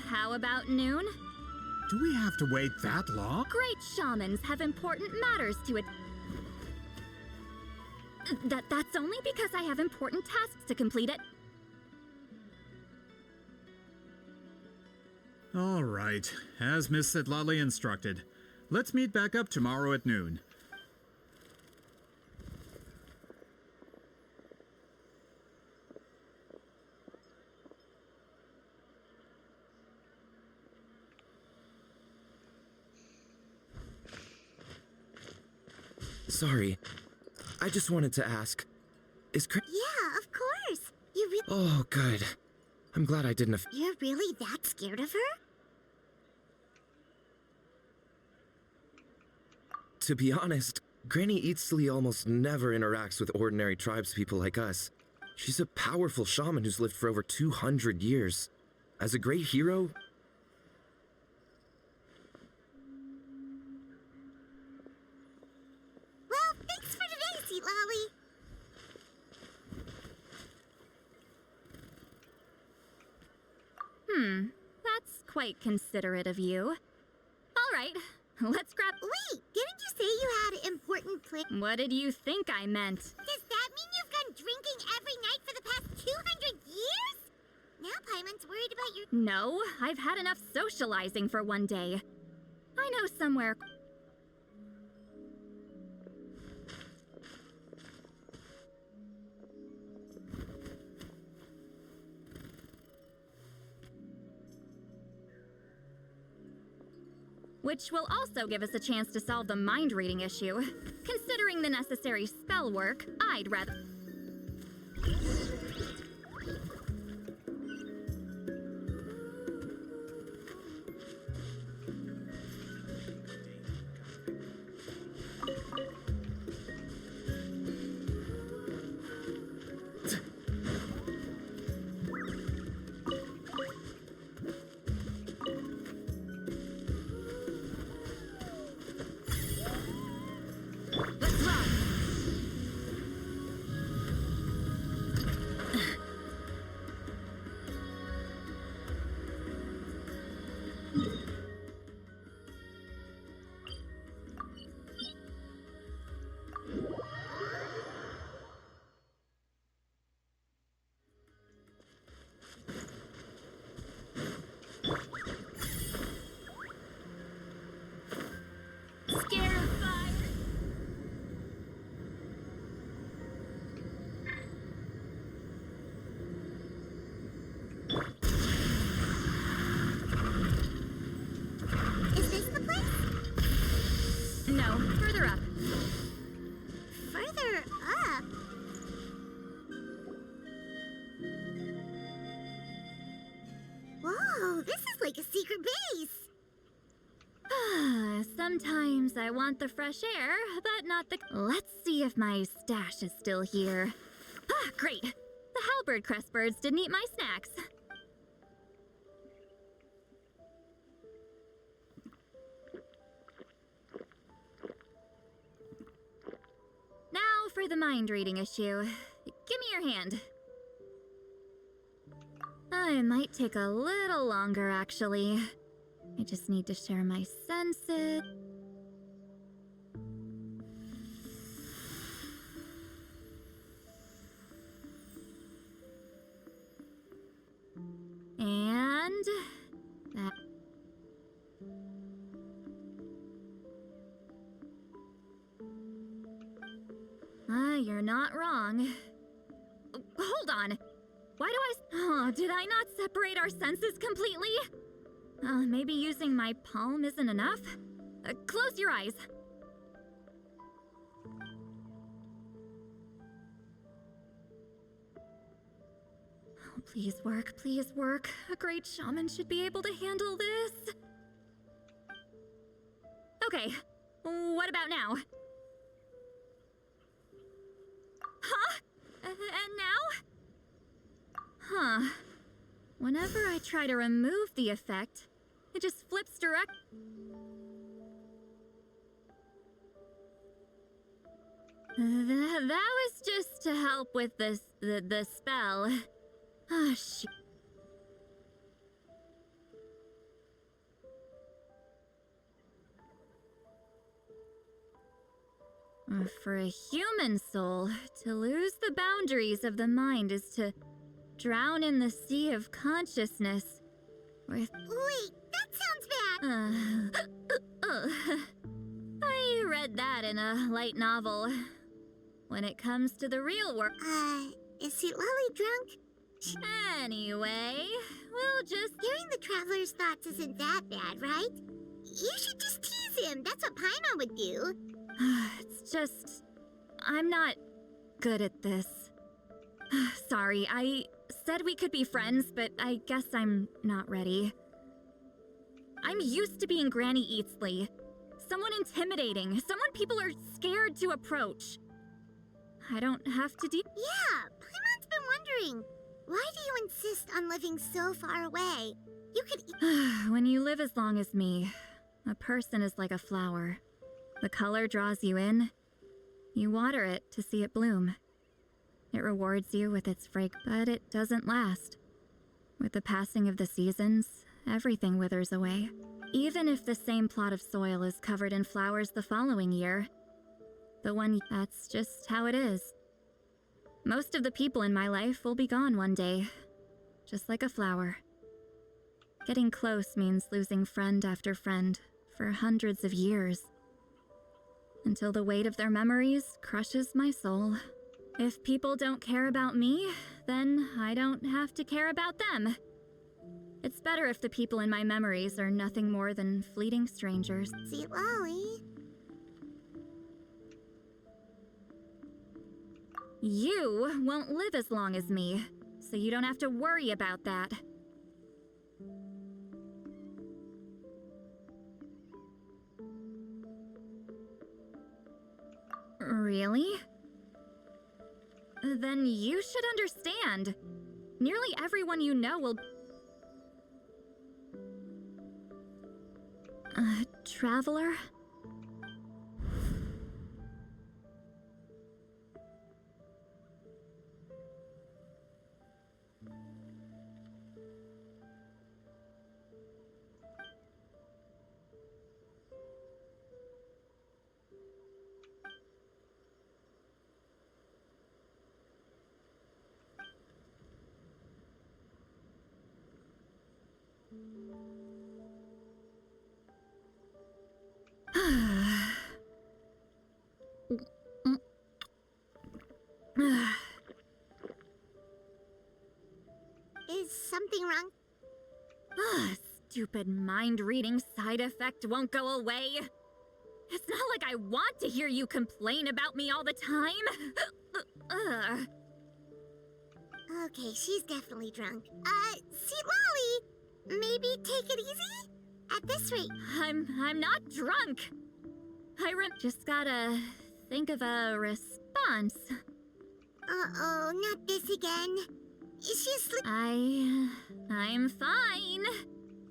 [SPEAKER 6] How about noon?
[SPEAKER 4] Do we have to wait that long?
[SPEAKER 6] Great shamans have important matters to it. That's only because I have important tasks to complete it.
[SPEAKER 4] All right, as Miss Ziedrick instructed. Let's meet back up tomorrow at noon.
[SPEAKER 13] Sorry, I just wanted to ask. Is
[SPEAKER 2] Yeah, of course.
[SPEAKER 13] Oh, good. I'm glad I didn't.
[SPEAKER 2] You're really that scared of her?
[SPEAKER 13] To be honest, Granny Eatsley almost never interacts with ordinary tribespeople like us. She's a powerful shaman who's lived for over 200 years. As a great hero...
[SPEAKER 2] Well, thanks for today, Sweet Lolly.
[SPEAKER 6] That's quite considerate of you. All right, let's grab...
[SPEAKER 2] Wait, didn't you say you had important plans?
[SPEAKER 6] What did you think I meant?
[SPEAKER 2] Does that mean you've gone drinking every night for the past 200 years? Now Paimon's worried about your...
[SPEAKER 6] No, I've had enough socializing for one day. I know somewhere... which will also give us a chance to solve the mind-reading issue. Considering the necessary spell work, I'd rather...
[SPEAKER 2] like a secret base.
[SPEAKER 6] Sometimes I want the fresh air, but not the... Let's see if my stash is still here. Ah, great. The halberd crest birds didn't eat my snacks. Now for the mind reading issue. Give me your hand. I might take a little longer, actually. I just need to share my senses. And that. You're not wrong. Hold on. Why do Oh, did I not separate our senses completely? Maybe using my palm isn't enough? Close your eyes. Oh, please work, please work. A great shaman should be able to handle this. Okay, what about now? Huh? And now? Huh. Whenever I try to remove the effect, it just flips direct. That was just to help with the spell. Ah, shoot. For a human soul, to lose the boundaries of the mind is to drown in the sea of consciousness. With...
[SPEAKER 2] Wait, that sounds bad!
[SPEAKER 6] I read that in a light novel. When it comes to the real world...
[SPEAKER 2] Is Ziedrick drunk?
[SPEAKER 6] Anyway, we'll just...
[SPEAKER 2] Hearing the Traveler's thoughts isn't that bad, right? You should just tease him. That's what Paimon would do.
[SPEAKER 6] It's just... I'm not good at this. Sorry, I said we could be friends, but I guess I'm not ready. I'm used to being Granny Eatsley. Someone intimidating, someone people are scared to approach. I don't have to
[SPEAKER 2] Yeah, Paimon's been wondering. Why do you insist on living so far away? You could...
[SPEAKER 6] When you live as long as me, a person is like a flower. The color draws you in. You water it to see it bloom. It rewards you with its fragrance, but it doesn't last. With the passing of the seasons, everything withers away. Even if the same plot of soil is covered in flowers the following year, that's just how it is. Most of the people in my life will be gone one day, just like a flower. Getting close means losing friend after friend for hundreds of years, until the weight of their memories crushes my soul. If people don't care about me, then I don't have to care about them. It's better if the people in my memories are nothing more than fleeting strangers.
[SPEAKER 2] See, Lolly.
[SPEAKER 6] You won't live as long as me, so you don't have to worry about that. Really? Then you should understand. Nearly everyone you know will... Traveler?
[SPEAKER 2] Is something wrong?
[SPEAKER 6] Stupid mind-reading side effect won't go away. It's not like I want to hear you complain about me all the time.
[SPEAKER 2] Okay, she's definitely drunk. See, Lolly, maybe take it easy? At this rate...
[SPEAKER 6] I'm not drunk. Just gotta think of a response.
[SPEAKER 2] Uh-oh, not this again. Is she asleep?
[SPEAKER 6] I'm fine.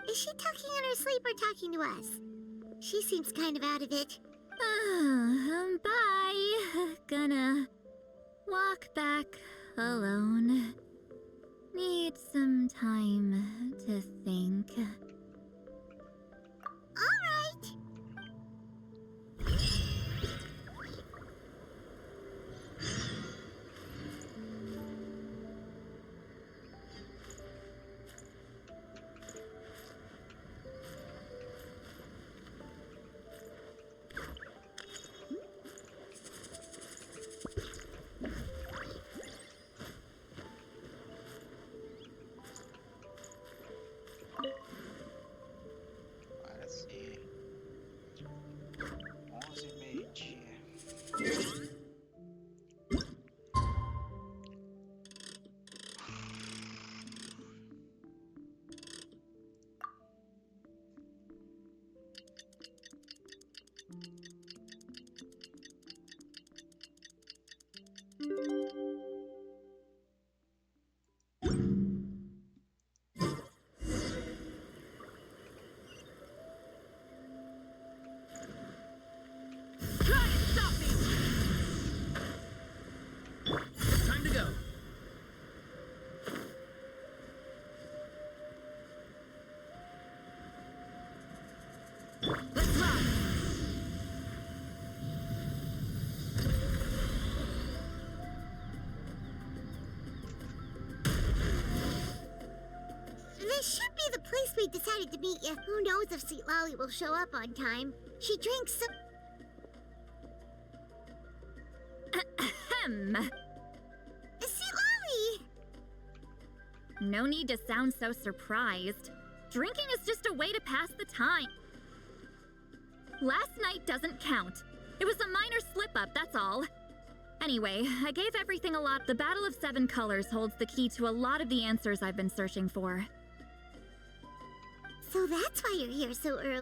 [SPEAKER 2] Is she talking in her sleep or talking to us? She seems kind of out of it.
[SPEAKER 6] Bye. Gonna walk back alone. Need some time to think.
[SPEAKER 2] All right.
[SPEAKER 1] Agora sim. 11 meio-dia.
[SPEAKER 8] Try and stop me! Time to go. Let's rock!
[SPEAKER 2] This should be the place we decided to meet you. Who knows if Sweet Lolly will show up on time? She drinks some...
[SPEAKER 6] Ahem.
[SPEAKER 2] Sweet Lolly!
[SPEAKER 6] No need to sound so surprised. Drinking is just a way to pass the time. Last night doesn't count. It was a minor slip-up, that's all. Anyway, I gave everything a lot. The Battle of Seven Colors holds the key to a lot of the answers I've been searching for.
[SPEAKER 2] So that's why you're here so early.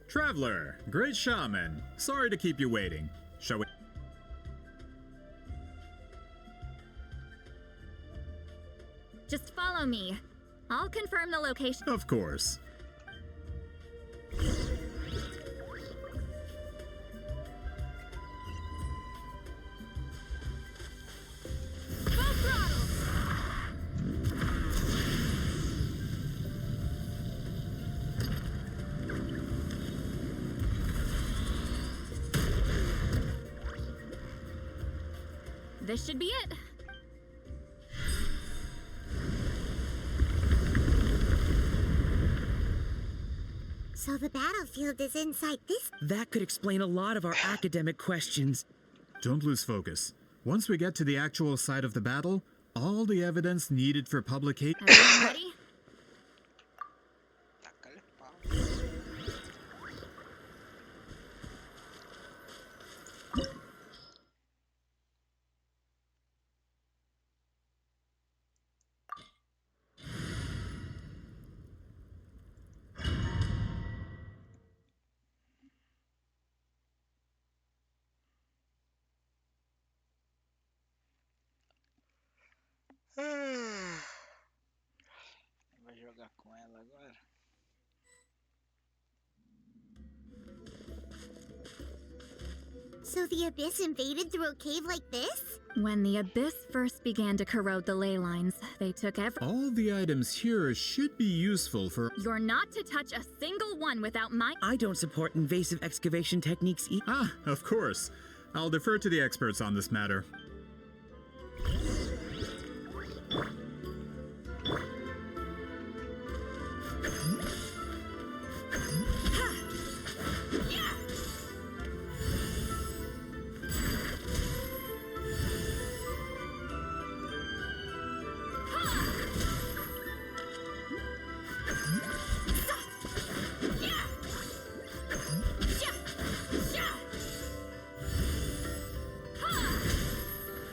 [SPEAKER 4] Traveler, great shaman. Sorry to keep you waiting. Shall we?
[SPEAKER 6] Just follow me. I'll confirm the location.
[SPEAKER 4] Of course.
[SPEAKER 6] Full throttle! This should be it.
[SPEAKER 2] So the battlefield is inside this...
[SPEAKER 5] That could explain a lot of our academic questions.
[SPEAKER 4] Don't lose focus. Once we get to the actual site of the battle, all the evidence needed for publication...
[SPEAKER 6] Everyone ready?
[SPEAKER 1] Taca-lhe pau. Vai jogar com ela agora.
[SPEAKER 2] So the Abyss invaded through a cave like this?
[SPEAKER 6] When the Abyss first began to corrode the ley lines, they took
[SPEAKER 4] All the items here should be useful for...
[SPEAKER 6] You're not to touch a single one without my...
[SPEAKER 5] I don't support invasive excavation techniques either.
[SPEAKER 4] Ah, of course. I'll defer to the experts on this matter.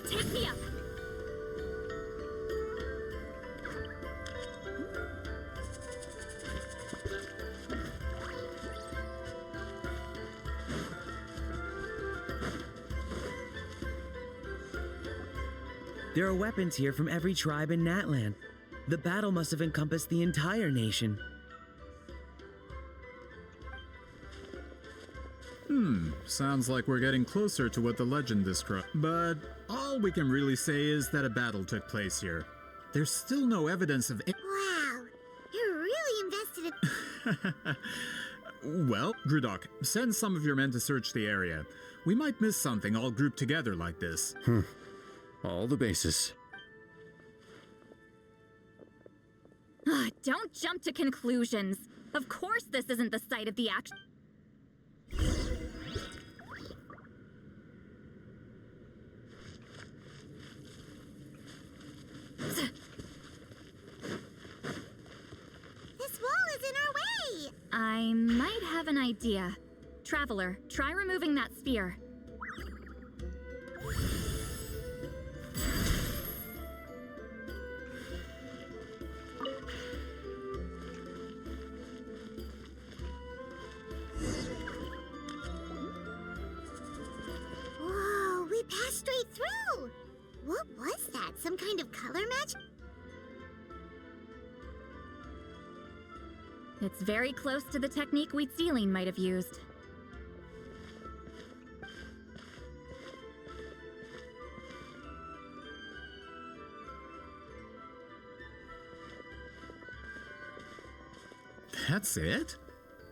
[SPEAKER 6] Take me up.
[SPEAKER 5] There are weapons here from every tribe in Natland. The battle must have encompassed the entire nation.
[SPEAKER 4] Sounds like we're getting closer to what the legend describes. But all we can really say is that a battle took place here. There's still no evidence of it.
[SPEAKER 2] Wow, you're really invested in...
[SPEAKER 4] Well, Grudok, send some of your men to search the area. We might miss something all grouped together like this.
[SPEAKER 3] All the bases.
[SPEAKER 6] Don't jump to conclusions. Of course this isn't the site of the action.
[SPEAKER 2] This wall is in our way!
[SPEAKER 6] I might have an idea. Traveler, try removing that sphere.
[SPEAKER 2] Whoa, we passed straight through! What was that? Some kind of color match?
[SPEAKER 6] It's very close to the technique Ziedrick might have used.
[SPEAKER 4] That's it?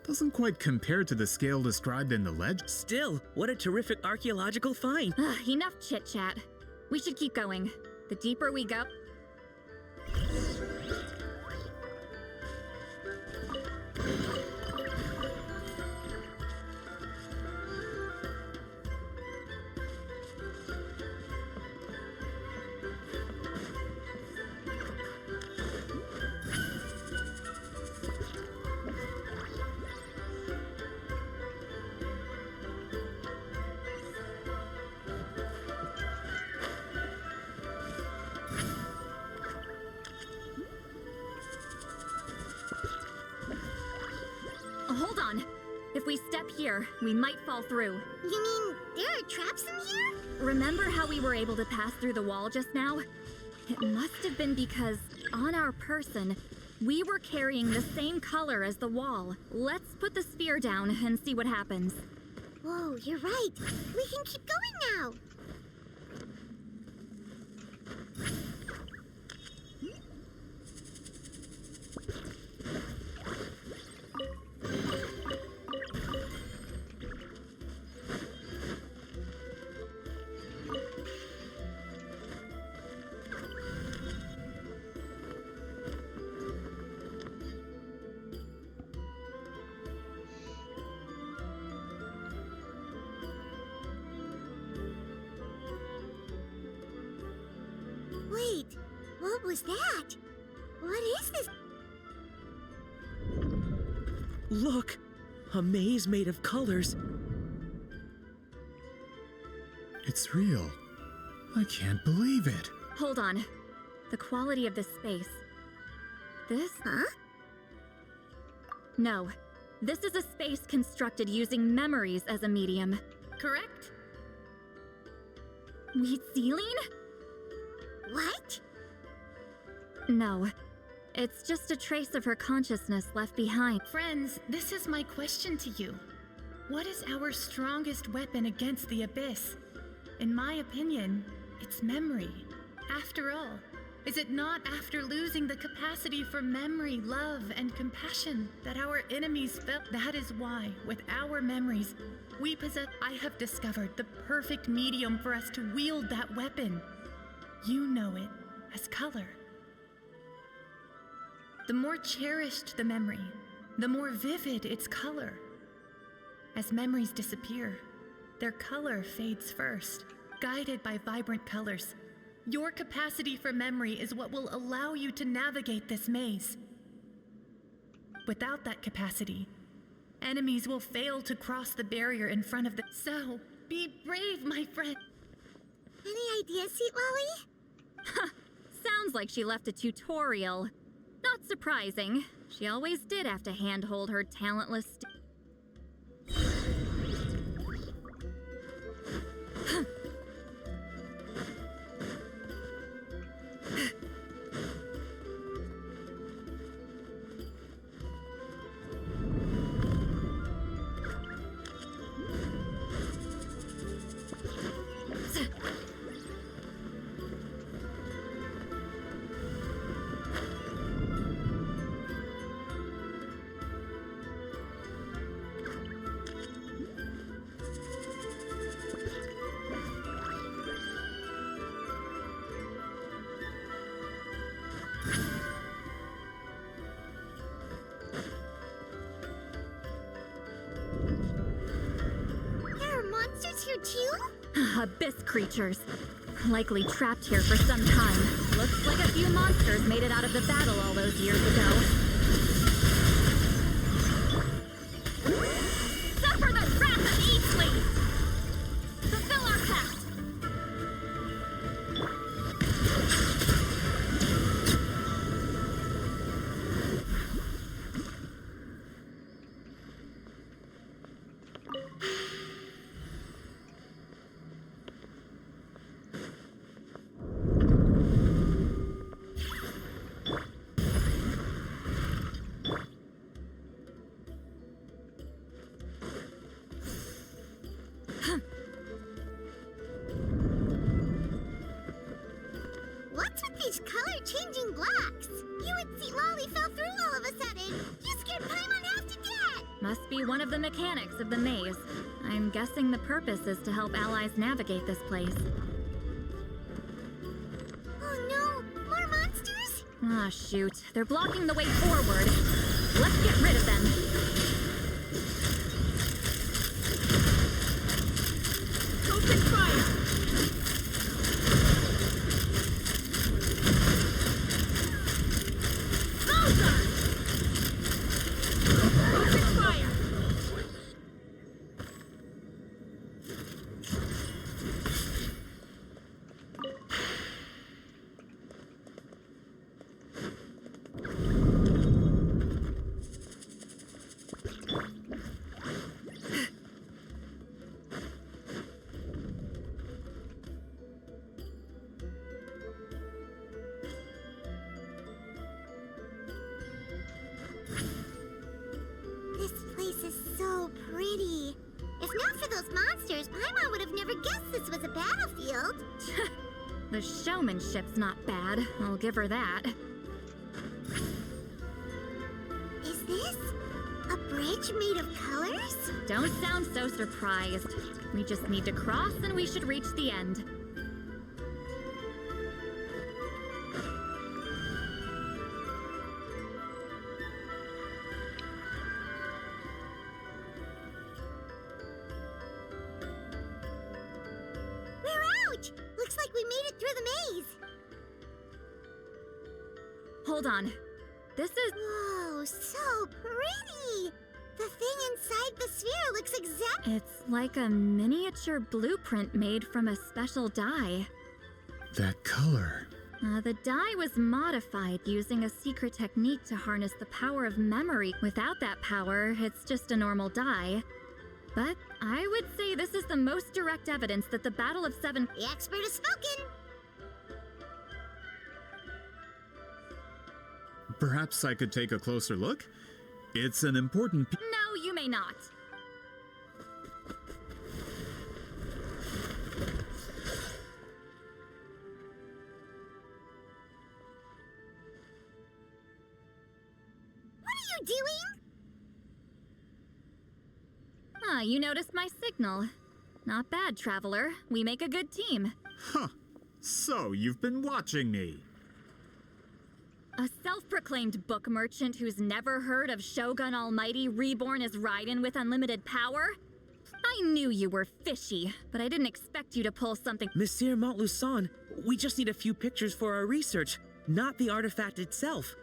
[SPEAKER 4] Doesn't quite compare to the scale described in the legend.
[SPEAKER 5] Still, what a terrific archaeological find.
[SPEAKER 6] Enough chit-chat. We should keep going. The deeper we go... Hold on. If we step here, we might fall through.
[SPEAKER 2] You mean there are traps in here?
[SPEAKER 6] Remember how we were able to pass through the wall just now? It must have been because, on our person, we were carrying the same color as the wall. Let's put the sphere down and see what happens.
[SPEAKER 2] Whoa, you're right. We can keep going now. Wait, what was that? What is this?
[SPEAKER 5] Look! A maze made of colors.
[SPEAKER 4] It's real. I can't believe it.
[SPEAKER 6] Hold on. The quality of this space. This?
[SPEAKER 2] Huh?
[SPEAKER 6] No. This is a space constructed using memories as a medium. Correct? Ziedrick?
[SPEAKER 2] What?
[SPEAKER 6] No. It's just a trace of her consciousness left behind.
[SPEAKER 14] Friends, this is my question to you. What is our strongest weapon against the Abyss? In my opinion, it's memory. After all, is it not after losing the capacity for memory, love, and compassion that our enemies felt? That is why, with our memories, we possess... I have discovered the perfect medium for us to wield that weapon. You know it as color. The more cherished the memory, the more vivid its color. As memories disappear, their color fades first, guided by vibrant colors. Your capacity for memory is what will allow you to navigate this maze. Without that capacity, enemies will fail to cross the barrier in front of the... So, be brave, my friend.
[SPEAKER 2] Any ideas, Seat Lolly?
[SPEAKER 6] Sounds like she left a tutorial. Not surprising. She always did have to handhold her talentless...
[SPEAKER 2] There are monsters here too?
[SPEAKER 6] Abyss creatures. Likely trapped here for some time. Looks like a few monsters made it out of the battle all those years ago. Suffer the wrath of Eastleigh! Fulfill our pact!
[SPEAKER 2] What's with these color-changing blocks? You and Lolly fell through all of a sudden. You scared Paimon half to death.
[SPEAKER 6] Must be one of the mechanics of the maze. I'm guessing the purpose is to help allies navigate this place.
[SPEAKER 2] Oh no, more monsters?
[SPEAKER 6] Ah, shoot. They're blocking the way forward. Let's get rid of them.
[SPEAKER 10] Open fire! Bullseye! Open fire!
[SPEAKER 2] This place is so pretty. If not for those monsters, Paimon would have never guessed this was a battlefield.
[SPEAKER 6] The showmanship's not bad. I'll give her that.
[SPEAKER 2] Is this a bridge made of colors?
[SPEAKER 6] Don't sound so surprised. We just need to cross and we should reach the end.
[SPEAKER 2] We're out! Looks like we made it through the maze.
[SPEAKER 6] Hold on. This is...
[SPEAKER 2] Whoa, so pretty! The thing inside the sphere looks exact.
[SPEAKER 6] It's like a miniature blueprint made from a special dye.
[SPEAKER 4] That color.
[SPEAKER 6] The dye was modified using a secret technique to harness the power of memory. Without that power, it's just a normal dye. But I would say this is the most direct evidence that the Battle of Seven...
[SPEAKER 2] The expert has spoken!
[SPEAKER 4] Perhaps I could take a closer look? It's an important
[SPEAKER 6] No, you may not.
[SPEAKER 2] What are you doing?
[SPEAKER 6] Ah, you noticed my signal. Not bad, Traveler. We make a good team.
[SPEAKER 4] Huh. So, you've been watching me.
[SPEAKER 6] A self-proclaimed book merchant who's never heard of Shogun Almighty reborn as Raiden with unlimited power? I knew you were fishy, but I didn't expect you to pull something.
[SPEAKER 5] Monsieur Montluçon, we just need a few pictures for our research, not the artifact itself.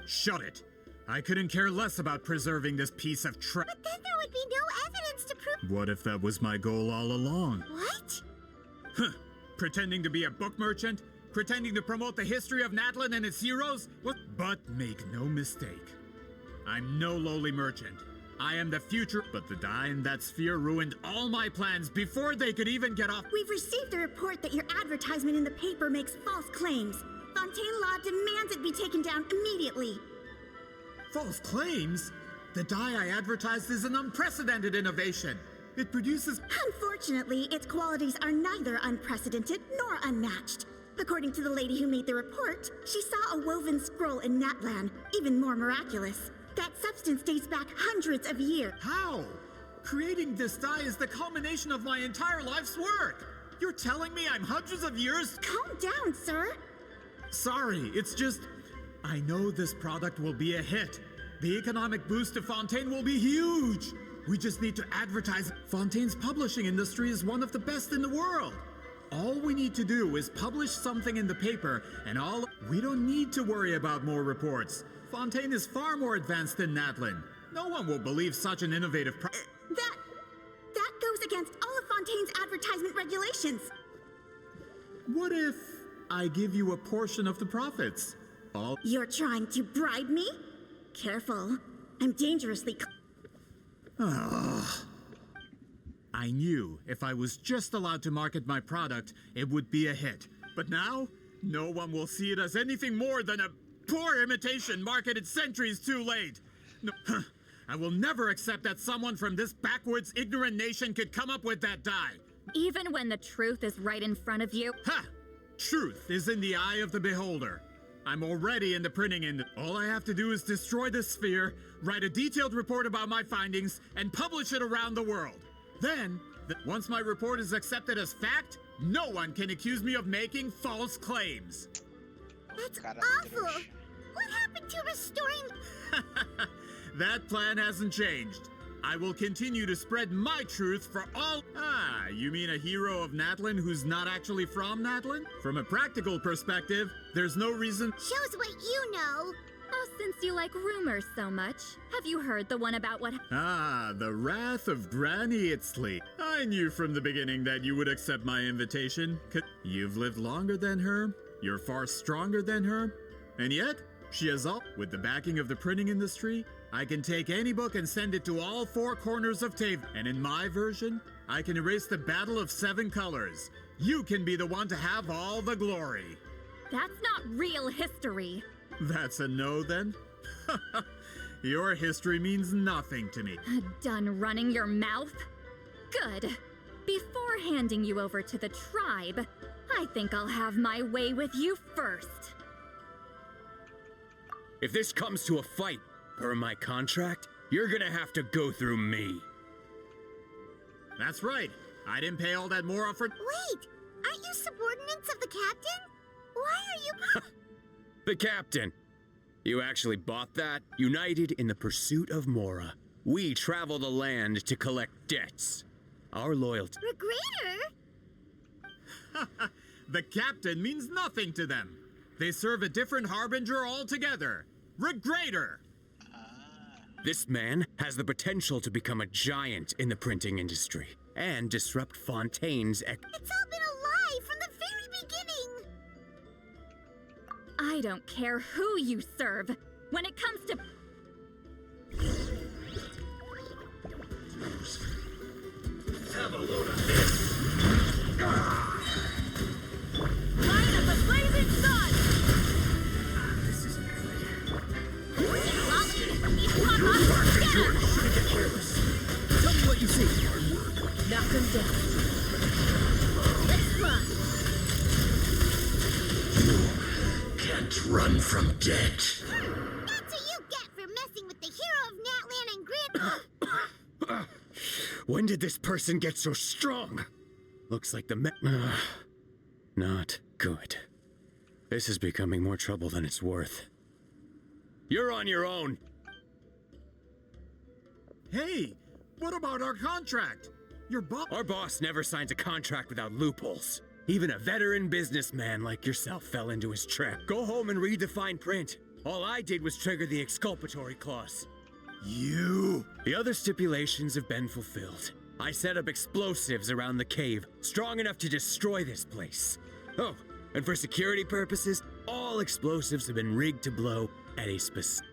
[SPEAKER 4] Shut it. I couldn't care less about preserving this piece of trash.
[SPEAKER 2] But then there would be no evidence to prove.
[SPEAKER 4] What if that was my goal all along?
[SPEAKER 2] What?
[SPEAKER 4] Huh. Pretending to be a book merchant? Pretending to promote the history of Natlan and its heroes? What? But make no mistake. I'm no lowly merchant. I am the future, but the dye in that sphere ruined all my plans before they could even get off.
[SPEAKER 10] We've received a report that your advertisement in the paper makes false claims. Fontaine Law demands it be taken down immediately.
[SPEAKER 4] False claims? The dye I advertised is an unprecedented innovation. It produces...
[SPEAKER 10] Unfortunately, its qualities are neither unprecedented nor unmatched. According to the lady who made the report, she saw a woven scroll in Natlan, even more miraculous. That substance dates back hundreds of years.
[SPEAKER 4] How? Creating this dye is the culmination of my entire life's work. You're telling me I'm hundreds of years...
[SPEAKER 10] Calm down, sir.
[SPEAKER 4] Sorry, it's just... I know this product will be a hit. The economic boost to Fontaine will be huge. We just need to advertise. Fontaine's publishing industry is one of the best in the world. All we need to do is publish something in the paper, and we don't need to worry about more reports. Fontaine is far more advanced than Natlin. No one will believe such an innovative
[SPEAKER 10] That goes against all of Fontaine's advertisement regulations.
[SPEAKER 4] What if I give you a portion of the profits?
[SPEAKER 10] You're trying to bribe me? Careful. I'm dangerously
[SPEAKER 4] I knew if I was just allowed to market my product, it would be a hit. But now, no one will see it as anything more than a poor imitation marketed centuries too late. No, I will never accept that someone from this backwoods, ignorant nation could come up with that dye.
[SPEAKER 6] Even when the truth is right in front of you?
[SPEAKER 4] Ha! Truth is in the eye of the beholder. I'm already in the printing industry. All I have to do is destroy the sphere, write a detailed report about my findings, and publish it around the world. Then, once my report is accepted as fact, no one can accuse me of making false claims.
[SPEAKER 2] That's awful. What happened to restoring...
[SPEAKER 4] That plan hasn't changed. I will continue to spread my truth for all... Ah, you mean a hero of Natlin who's not actually from Natlin? From a practical perspective, there's no reason...
[SPEAKER 2] Shows what you know.
[SPEAKER 6] Oh, since you like rumors so much, have you heard the one about what...
[SPEAKER 4] Ah, the wrath of Granny Itzley. I knew from the beginning that you would accept my invitation. You've lived longer than her, you're far stronger than her, and yet, she has all... With the backing of the printing industry, I can take any book and send it to all four corners of Tave, and in my version, I can erase the Battle of Seven Colors. You can be the one to have all the glory.
[SPEAKER 6] That's not real history.
[SPEAKER 4] That's a no, then? Your history means nothing to me.
[SPEAKER 6] Done running your mouth? Good. Before handing you over to the tribe, I think I'll have my way with you first.
[SPEAKER 3] If this comes to a fight, per my contract, you're gonna have to go through me.
[SPEAKER 4] That's right. I didn't pay all that more for...
[SPEAKER 2] Wait! Aren't you subordinates of the captain? Why are you...
[SPEAKER 3] The captain! You actually bought that? United in the pursuit of Mora. We travel the land to collect debts. Our loyalty...
[SPEAKER 2] Regrader?
[SPEAKER 4] The captain means nothing to them. They serve a different harbinger altogether. Regrader!
[SPEAKER 3] This man has the potential to become a giant in the printing industry and disrupt Fontaine's
[SPEAKER 2] It's all been a lie from the very beginning!
[SPEAKER 6] I don't care who you serve. When it comes to...
[SPEAKER 9] Have a load of this!
[SPEAKER 6] Line of the blazing sun!
[SPEAKER 9] This isn't good.
[SPEAKER 6] Shouldn't
[SPEAKER 9] get careless. Tell me what you see.
[SPEAKER 6] Knock him down. Let's fly.
[SPEAKER 9] You can't run from death.
[SPEAKER 2] That's what you get for messing with the hero of Natlan and Grand...
[SPEAKER 3] When did this person get so strong? Looks like the not good. This is becoming more trouble than it's worth. You're on your own.
[SPEAKER 4] Hey, what about our contract?
[SPEAKER 3] Our boss never signs a contract without loopholes. Even a veteran businessman like yourself fell into his trap. Go home and read the fine print. All I did was trigger the exculpatory clause. The other stipulations have been fulfilled. I set up explosives around the cave, strong enough to destroy this place. Oh, and for security purposes, all explosives have been rigged to blow at a specific...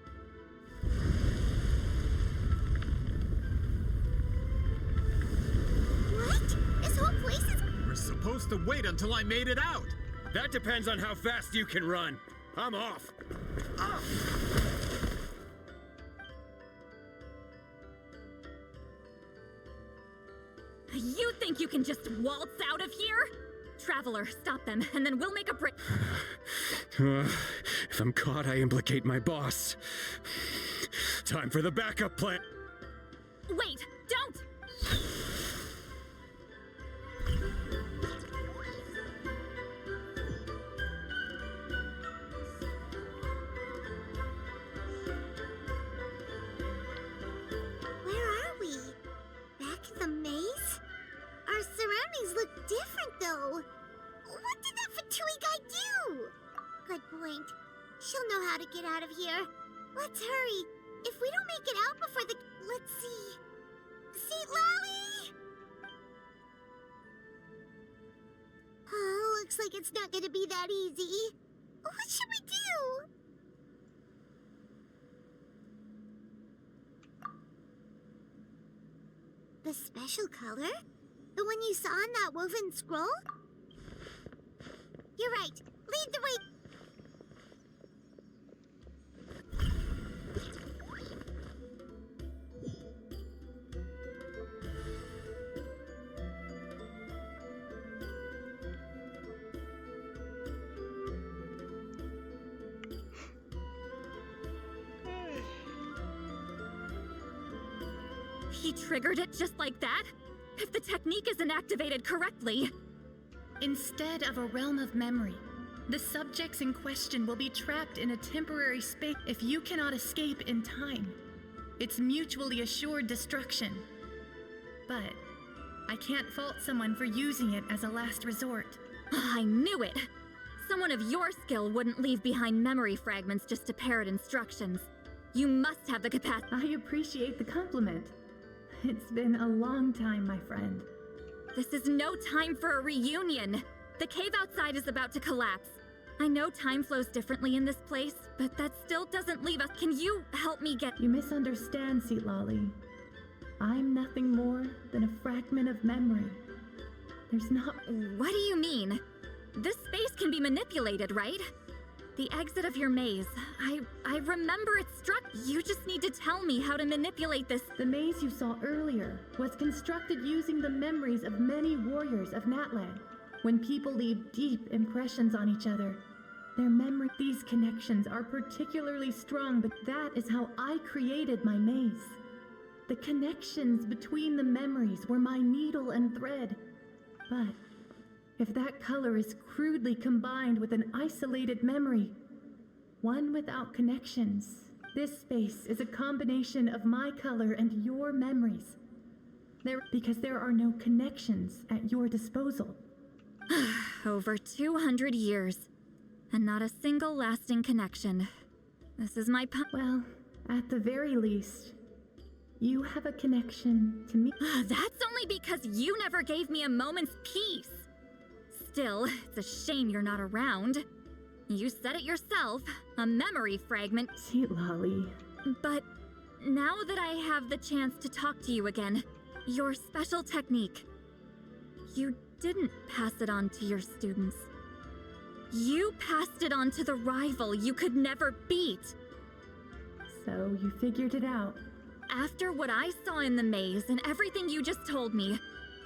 [SPEAKER 2] What? This whole place is...
[SPEAKER 4] We're supposed to wait until I made it out.
[SPEAKER 3] That depends on how fast you can run. I'm off.
[SPEAKER 6] You think you can just waltz out of here? Traveler, stop them, and then we'll make a break.
[SPEAKER 3] If I'm caught, I implicate my boss. Time for the backup plan.
[SPEAKER 6] Wait, don't!
[SPEAKER 2] point. She'll know how to get out of here. Let's hurry. If we don't make it out before the... Let's see... Ziedrick! Oh, looks like it's not gonna be that easy. What should we do? The special color? The one you saw on that woven scroll? You're right. Lead the way.
[SPEAKER 6] He triggered it just like that? If the technique isn't activated correctly...
[SPEAKER 14] Instead of a realm of memory, the subjects in question will be trapped in a temporary space if you cannot escape in time. It's mutually assured destruction. But I can't fault someone for using it as a last resort.
[SPEAKER 6] I knew it! Someone of your skill wouldn't leave behind memory fragments just to parrot instructions. You must have the capacity.
[SPEAKER 14] I appreciate the compliment. It's been a long time, my friend.
[SPEAKER 6] This is no time for a reunion. The cave outside is about to collapse. I know time flows differently in this place, but that still doesn't leave us. Can you help me get...
[SPEAKER 14] You misunderstand, Ziedrick. I'm nothing more than a fragment of memory. There's not...
[SPEAKER 6] What do you mean? This space can be manipulated, right? The exit of your maze. I remember it struck. You just need to tell me how to manipulate this.
[SPEAKER 14] The maze you saw earlier was constructed using the memories of many warriors of Natlan. When people leave deep impressions on each other, these connections are particularly strong, but that is how I created my maze. The connections between the memories were my needle and thread. But if that color is crudely combined with an isolated memory, one without connections, this space is a combination of my color and your memories. Because there are no connections at your disposal.
[SPEAKER 6] Over 200 years, and not a single lasting connection. This is my
[SPEAKER 14] Well, at the very least, you have a connection to me.
[SPEAKER 6] That's only because you never gave me a moment's peace. Still, it's a shame you're not around. You said it yourself, a memory fragment.
[SPEAKER 14] Ziedrick.
[SPEAKER 6] But now that I have the chance to talk to you again, your special technique, you didn't pass it on to your students. You passed it on to the rival you could never beat.
[SPEAKER 14] So you figured it out.
[SPEAKER 6] After what I saw in the maze and everything you just told me,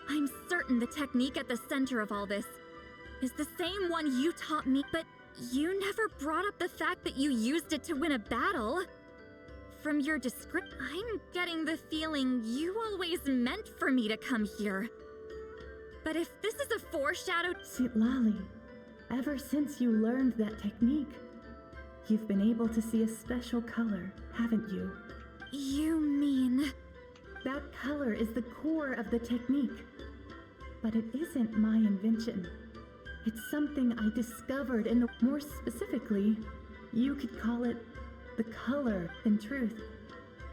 [SPEAKER 6] I'm certain the technique at the center of all this is the same one you taught me, but you never brought up the fact that you used it to win a battle. From your description, I'm getting the feeling you always meant for me to come here. But if this is a foreshadow...
[SPEAKER 14] Ziedrick, ever since you learned that technique, you've been able to see a special color, haven't you?
[SPEAKER 6] You mean...
[SPEAKER 14] That color is the core of the technique. But it isn't my invention. It's something I discovered in the... More specifically, you could call it the color in truth.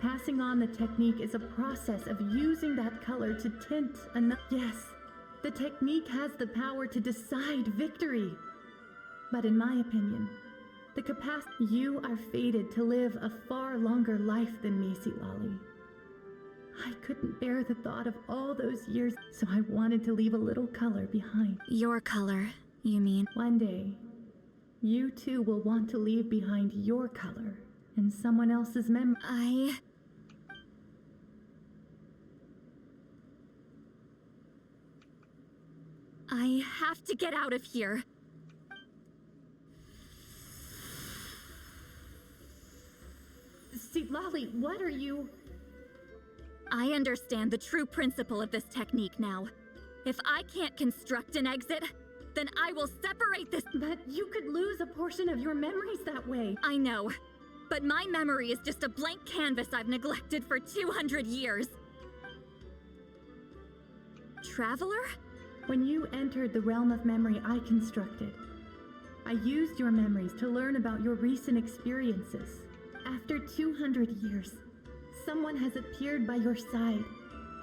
[SPEAKER 14] Passing on the technique is a process of using that color to tint another... Yes, the technique has the power to decide victory. But in my opinion, the capacity... You are fated to live a far longer life than me, Ziedrick. I couldn't bear the thought of all those years, so I wanted to leave a little color behind.
[SPEAKER 6] Your color, you mean?
[SPEAKER 14] One day, you too will want to leave behind your color and someone else's memory.
[SPEAKER 6] I have to get out of here.
[SPEAKER 14] Ziedrick, what are you...
[SPEAKER 6] I understand the true principle of this technique now. If I can't construct an exit, then I will separate this...
[SPEAKER 14] But you could lose a portion of your memories that way.
[SPEAKER 6] I know, but my memory is just a blank canvas I've neglected for 200 years. Traveler?
[SPEAKER 14] When you entered the realm of memory I constructed, I used your memories to learn about your recent experiences. After 200 years, someone has appeared by your side.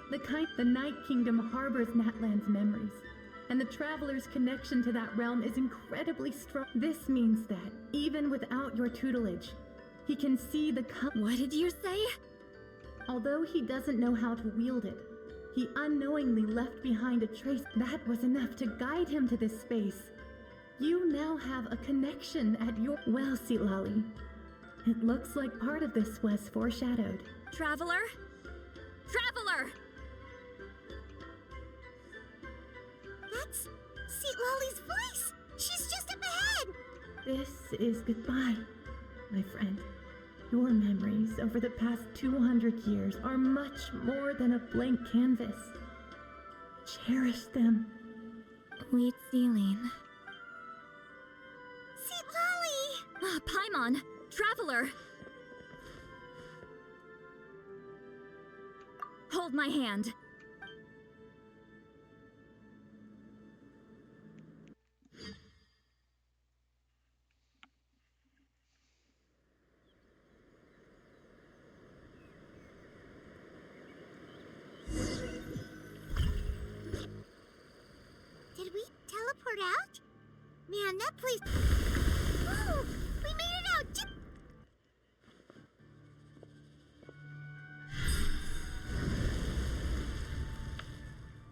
[SPEAKER 14] The Night Kingdom harbors Natlan's memories, and the Traveler's connection to that realm is incredibly strong. This means that, even without your tutelage, he can see the
[SPEAKER 6] What did you say?
[SPEAKER 14] Although he doesn't know how to wield it, he unknowingly left behind a trace that was enough to guide him to this space. You now have a connection at your— Well, Sitlali, it looks like part of this was foreshadowed.
[SPEAKER 6] Traveler? Traveler!
[SPEAKER 2] That's Sitlali's voice! She's just up ahead!
[SPEAKER 14] This is goodbye, my friend. Your memories over the past 200 years are much more than a blank canvas. Cherish them.
[SPEAKER 6] Wheat ceiling.
[SPEAKER 2] Sitlali!
[SPEAKER 6] Paimon! Traveler! Hold my hand.
[SPEAKER 2] Did we teleport out? Man, that place... Whoa! We made it out!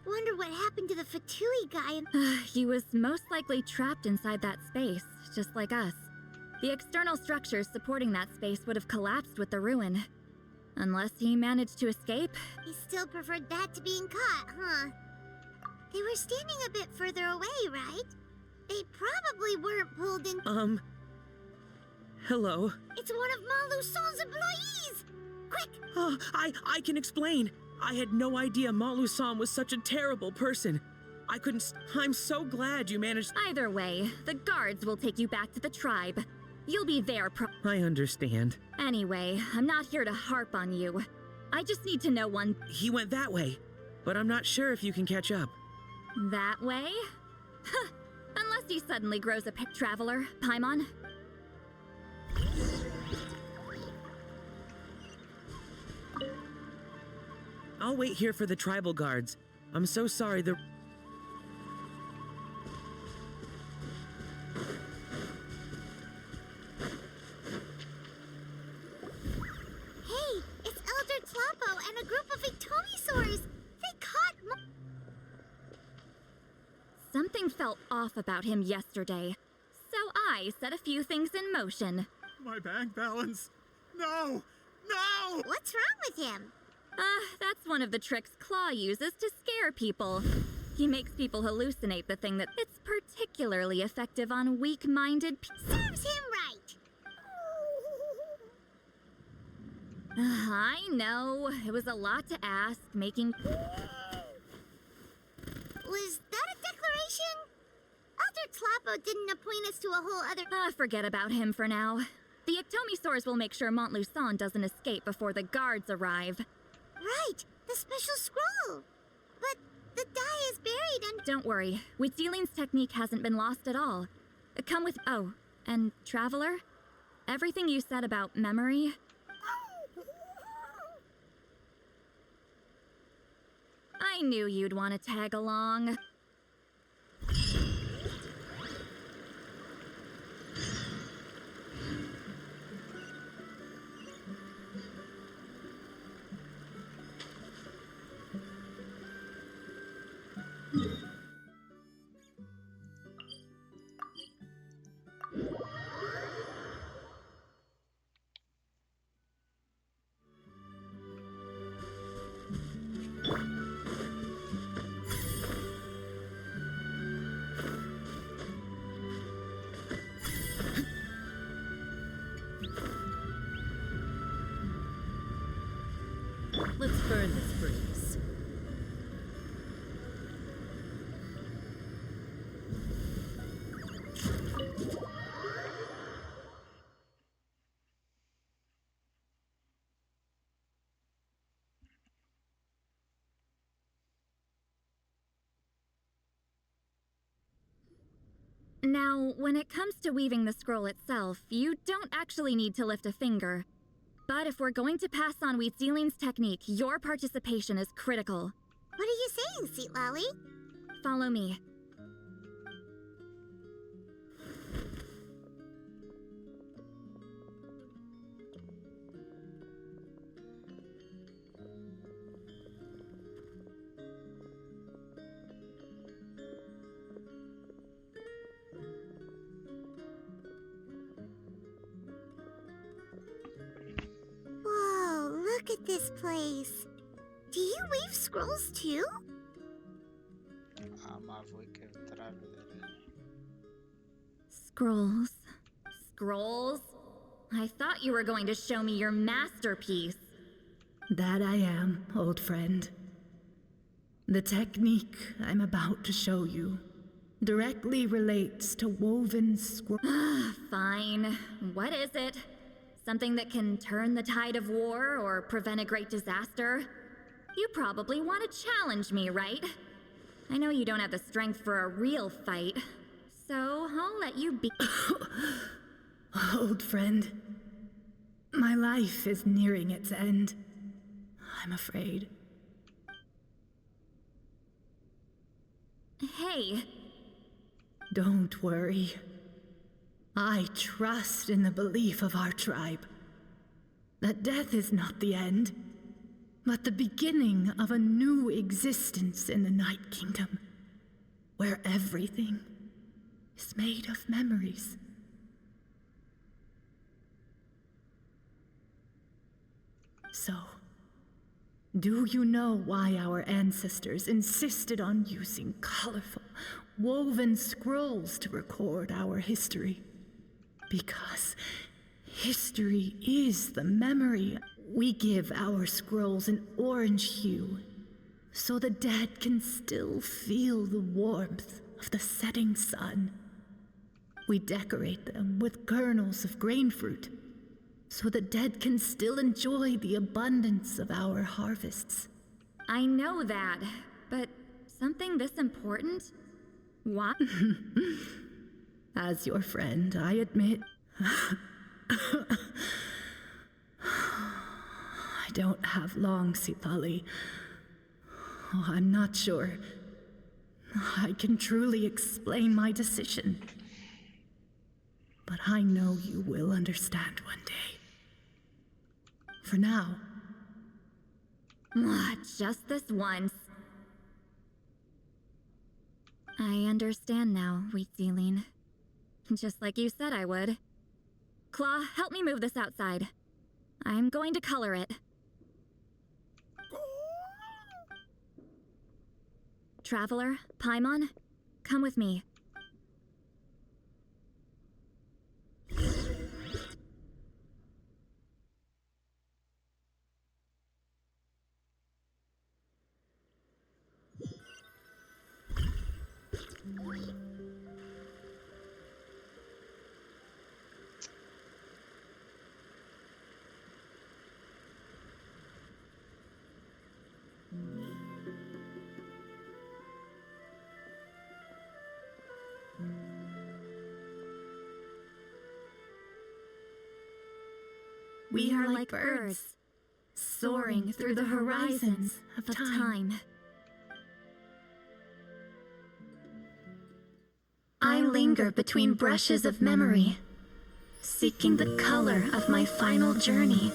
[SPEAKER 2] Wonder what happened to the Fatui guy and...
[SPEAKER 6] He was most likely trapped inside that space, just like us. The external structures supporting that space would have collapsed with the ruin. Unless he managed to escape.
[SPEAKER 2] He still preferred that to being caught, huh? They were standing a bit further away, right? They probably weren't pulled in...
[SPEAKER 5] Hello?
[SPEAKER 2] It's one of Montluçon's employees! Quick!
[SPEAKER 5] Oh, I can explain. I had no idea Montluçon was such a terrible person. I'm so glad you managed—
[SPEAKER 6] Either way, the guards will take you back to the tribe. You'll be there
[SPEAKER 5] I understand.
[SPEAKER 6] Anyway, I'm not here to harp on you. I just need to know one—
[SPEAKER 5] He went that way, but I'm not sure if you can catch up.
[SPEAKER 6] That way? Unless he suddenly grows a traveler, Paimon.
[SPEAKER 5] I'll wait here for the tribal guards. I'm so sorry the—
[SPEAKER 2] Hey, it's Elder Tlapo and a group of Ictomisaurs! They caught
[SPEAKER 6] Something felt off about him yesterday, so I set a few things in motion.
[SPEAKER 4] My bank balance! No! No!
[SPEAKER 2] What's wrong with him?
[SPEAKER 6] That's one of the tricks Claw uses to scare people. He makes people hallucinate the thing that it's particularly effective on weak-minded
[SPEAKER 2] Serves him right!
[SPEAKER 6] I know, it was a lot to ask, making...
[SPEAKER 2] Was that a declaration? Elder Tlapo didn't appoint us to a whole other...
[SPEAKER 6] Forget about him for now. The Ictomisaurs will make sure Montluçon doesn't escape before the guards arrive.
[SPEAKER 2] Right, the special scroll. But the die is buried and...
[SPEAKER 6] Don't worry, Witziling's technique hasn't been lost at all. Come with... Oh, and Traveler? Everything you said about memory... I knew you'd want to tag along. Now, when it comes to weaving the scroll itself, you don't actually need to lift a finger. But if we're going to pass on Wheatzealing's technique, your participation is critical.
[SPEAKER 2] What are you saying, Sweet Lolly?
[SPEAKER 6] Follow me.
[SPEAKER 2] Whoa, look at this place. Do you weave scrolls too?
[SPEAKER 6] Scrolls. Scrolls? I thought you were going to show me your masterpiece.
[SPEAKER 14] That I am, old friend. The technique I'm about to show you directly relates to woven scroll.
[SPEAKER 6] Fine. What is it? Something that can turn the tide of war or prevent a great disaster? You probably want to challenge me, right? I know you don't have the strength for a real fight, so I'll let you be.
[SPEAKER 14] Old friend, my life is nearing its end. I'm afraid.
[SPEAKER 6] Hey.
[SPEAKER 14] Don't worry. I trust in the belief of our tribe that death is not the end, but the beginning of a new existence in the Night Kingdom, where everything is made of memories. So, do you know why our ancestors insisted on using colorful, woven scrolls to record our history? Because history is the memory. We give our scrolls an orange hue, so the dead can still feel the warmth of the setting sun. We decorate them with kernels of grain fruit, so the dead can still enjoy the abundance of our harvests.
[SPEAKER 6] I know that, but something this important? What?
[SPEAKER 14] As your friend, I admit, I don't have long, Sipali. Oh, I'm not sure I can truly explain my decision. But I know you will understand one day. For now.
[SPEAKER 6] Just this once. I understand now, Wheatzealing. Just like you said I would. Claw, help me move this outside. I'm going to color it. Traveler, Paimon, come with me.
[SPEAKER 14] We are like birds, soaring through the horizons of time. I linger between brushes of memory, seeking the color of my final journey.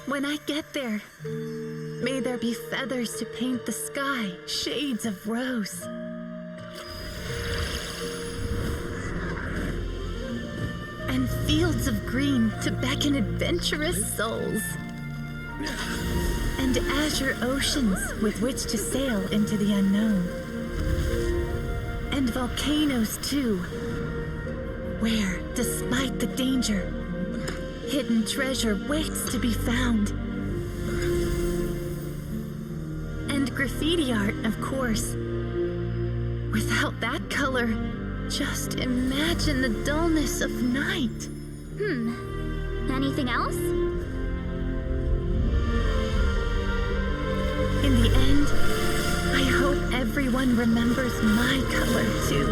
[SPEAKER 14] When I get there, may there be feathers to paint the sky, shades of rose. And fields of green to beckon adventurous souls. And azure oceans with which to sail into the unknown. And volcanoes too, where, despite the danger, hidden treasure waits to be found. And graffiti art, of course. Without that color, just imagine the dullness of night.
[SPEAKER 6] Anything else?
[SPEAKER 14] In the end, I hope everyone remembers my color too.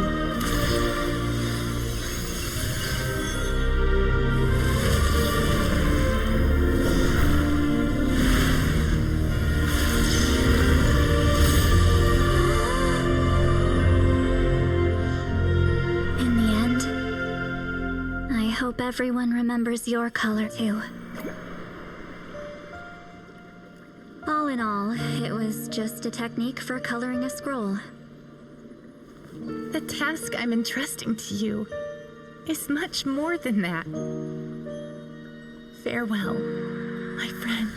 [SPEAKER 6] In the end, I hope everyone remembers your color too. All in all, it was just a technique for coloring a scroll.
[SPEAKER 14] The task I'm entrusting to you is much more than that. Farewell, my friend.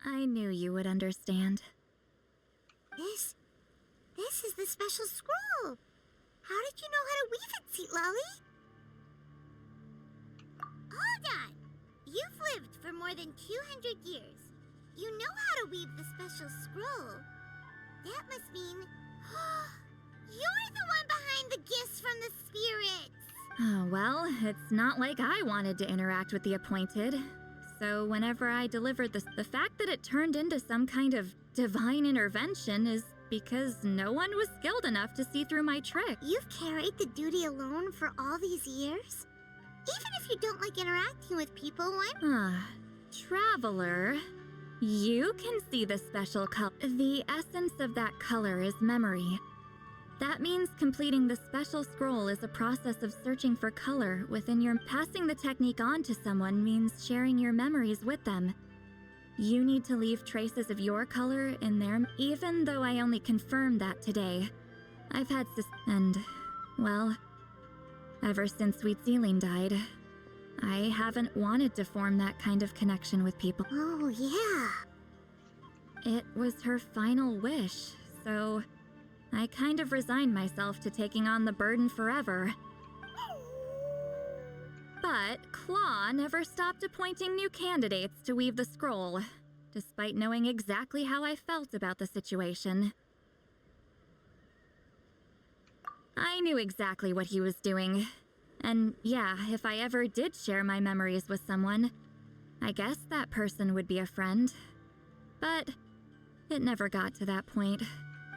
[SPEAKER 6] I knew you would understand.
[SPEAKER 2] This is the special scroll. How did you know how to weave it, Seat Lolly? Hold on. You've lived for more than 200 years. You know how to weave the special scroll. That must mean you're the one behind the gifts from the spirits.
[SPEAKER 6] Oh, well, it's not like I wanted to interact with the appointed. So whenever I delivered the fact that it turned into some kind of divine intervention is because no one was skilled enough to see through my trick.
[SPEAKER 2] You've carried the duty alone for all these years? Even if you don't like interacting with people,
[SPEAKER 6] Traveler, you can see the special color. The essence of that color is memory. That means completing the special scroll is a process of searching for color within your... Passing the technique on to someone means sharing your memories with them. You need to leave traces of your color in there, even though I only confirmed that today. I've had well, ever since Ziedrick died, I haven't wanted to form that kind of connection with people.
[SPEAKER 2] Oh, yeah.
[SPEAKER 6] It was her final wish, so I kind of resigned myself to taking on the burden forever. But Claw never stopped appointing new candidates to weave the scroll, despite knowing exactly how I felt about the situation. I knew exactly what he was doing. And yeah, if I ever did share my memories with someone, I guess that person would be a friend. But it never got to that point.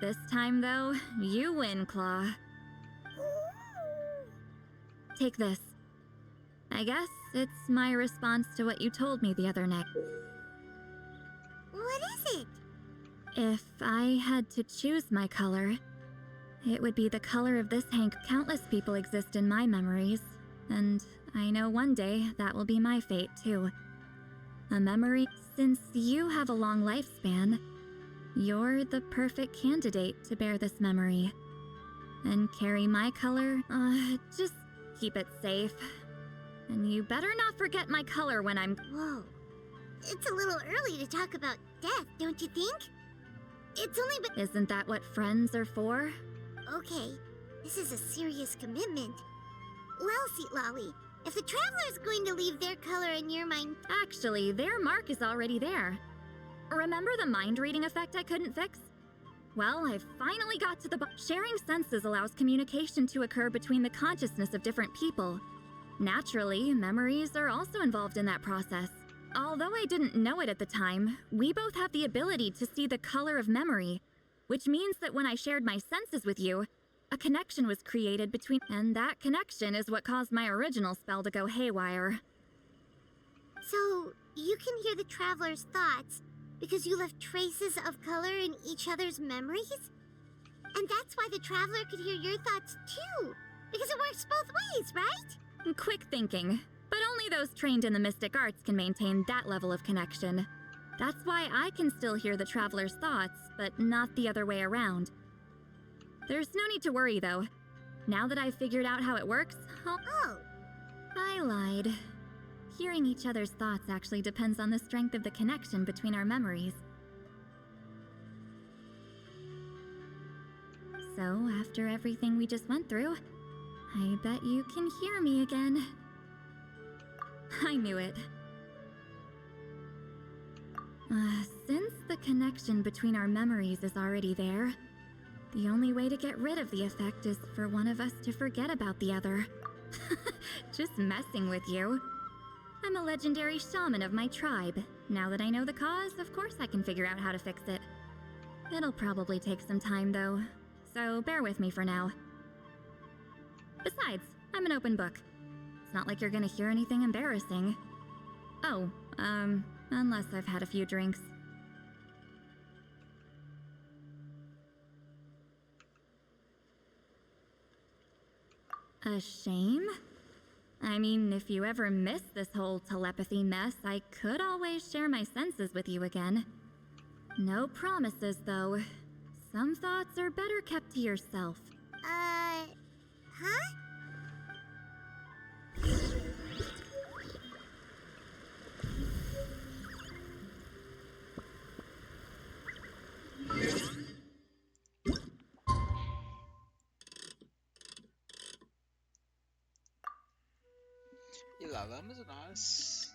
[SPEAKER 6] This time, though, you win, Claw. Take this. I guess it's my response to what you told me the other night.
[SPEAKER 2] What is it?
[SPEAKER 6] If I had to choose my color, it would be the color of this hank. Countless people exist in my memories, and I know one day that will be my fate, too. A memory. Since you have a long lifespan, you're the perfect candidate to bear this memory. And carry my color, just keep it safe. And you better not forget my color when I'm...
[SPEAKER 2] Whoa. It's a little early to talk about death, don't you think? It's only been...
[SPEAKER 6] Isn't that what friends are for?
[SPEAKER 2] Okay, this is a serious commitment. Well, Seat Lolly, if the Traveler's going to leave their color in your mind...
[SPEAKER 6] Actually, their mark is already there. Remember the mind-reading effect I couldn't fix? Well, I finally got to the... Sharing senses allows communication to occur between the consciousness of different people. Naturally, memories are also involved in that process. Although I didn't know it at the time, we both have the ability to see the color of memory, which means that when I shared my senses with you, a connection was created between... And that connection is what caused my original spell to go haywire.
[SPEAKER 2] So, you can hear the Traveler's thoughts because you left traces of color in each other's memories? And that's why the Traveler could hear your thoughts too, because it works both ways, right?
[SPEAKER 6] Quick thinking, but only those trained in the mystic arts can maintain that level of connection. That's why I can still hear the Traveler's thoughts, but not the other way around. There's no need to worry, though. Now that I've figured out how it works, I lied. Hearing each other's thoughts actually depends on the strength of the connection between our memories. So, after everything we just went through, I bet you can hear me again. I knew it. Since the connection between our memories is already there, the only way to get rid of the effect is for one of us to forget about the other. Just messing with you. I'm a legendary shaman of my tribe. Now that I know the cause, of course I can figure out how to fix it. It'll probably take some time, though, so bear with me for now. Besides, I'm an open book. It's not like you're gonna hear anything embarrassing. Oh, unless I've had a few drinks. A shame? I mean, if you ever miss this whole telepathy mess, I could always share my senses with you again. No promises, though. Some thoughts are better kept to yourself.
[SPEAKER 2] Huh?
[SPEAKER 1] E lá vamos nós.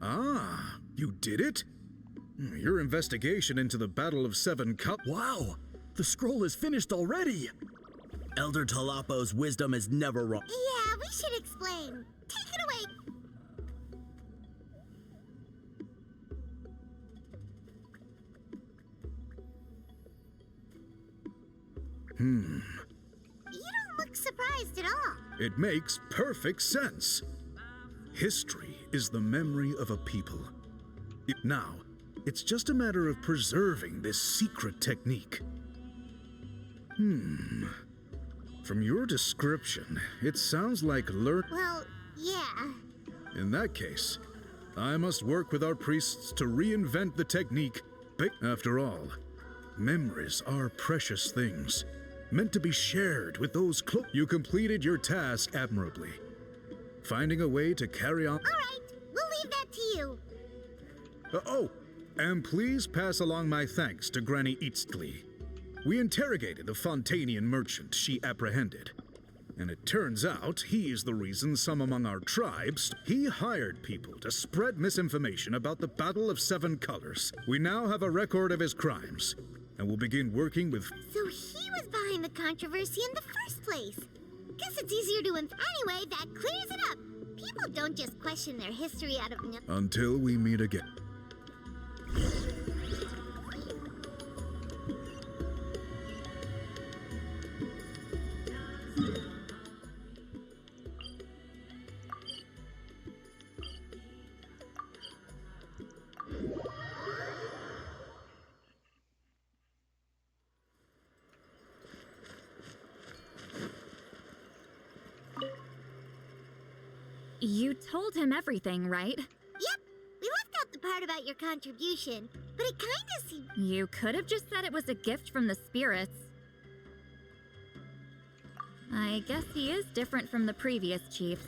[SPEAKER 11] Ah, you did it? Your investigation into the Battle of Seven Cup.
[SPEAKER 9] Wow! The scroll is finished already!
[SPEAKER 15] Elder Talapo's wisdom is never wrong.
[SPEAKER 2] Yeah, we should explain. Take it away. You don't look surprised at all.
[SPEAKER 11] It makes perfect sense. History is the memory of a people. Now, it's just a matter of preserving this secret technique. From your description, it sounds like
[SPEAKER 2] Well, yeah.
[SPEAKER 11] In that case, I must work with our priests to reinvent the technique. After all, memories are precious things, meant to be shared with those close. You completed your task admirably. Finding a way to carry on.
[SPEAKER 2] All right, we'll leave that to you.
[SPEAKER 11] And please pass along my thanks to Granny Eastly. We interrogated the Fontanian merchant she apprehended, and it turns out he is the reason some among our tribes. He hired people to spread misinformation about the Battle of Seven Colors. We now have a record of his crimes, and will begin working with.
[SPEAKER 2] So he was behind the controversy in the first place. Guess it's easier to anyway, that clears it up. People don't just question their history out of
[SPEAKER 11] Until we meet again.
[SPEAKER 6] You told him everything, right?
[SPEAKER 2] Yep, we left out the part about your contribution, but it kinda seemed.
[SPEAKER 6] You could have just said it was a gift from the spirits. I guess he is different from the previous chiefs.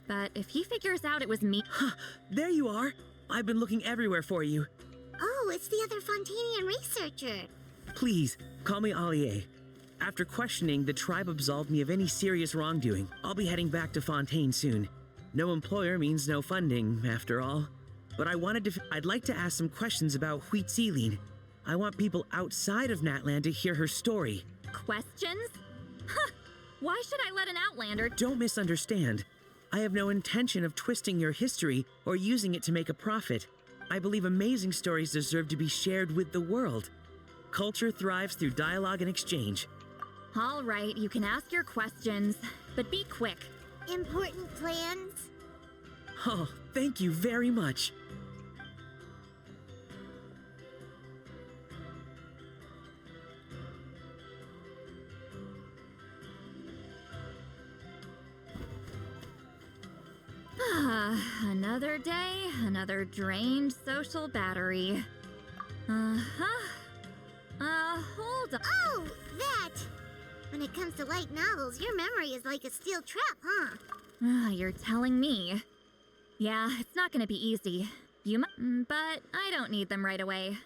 [SPEAKER 6] But if he figures out it was me.
[SPEAKER 5] There you are! I've been looking everywhere for you.
[SPEAKER 2] Oh, it's the other Fontanian researcher.
[SPEAKER 5] Please, call me Allier. After questioning, the tribe absolved me of any serious wrongdoing. I'll be heading back to Fontaine soon. No employer means no funding, after all. But I'd like to ask some questions about Huitziline. I want people outside of Natlan to hear her story.
[SPEAKER 6] Questions? Why should I let an outlander?
[SPEAKER 5] Don't misunderstand. I have no intention of twisting your history or using it to make a profit. I believe amazing stories deserve to be shared with the world. Culture thrives through dialogue and exchange.
[SPEAKER 6] All right, you can ask your questions, but be quick.
[SPEAKER 2] Important plans?
[SPEAKER 5] Oh, thank you very much.
[SPEAKER 6] Another day, another drained social battery. Hold on.
[SPEAKER 2] Oh, that! When it comes to light novels, your memory is like a steel trap, huh?
[SPEAKER 6] You're telling me. Yeah, it's not gonna be easy. But I don't need them right away.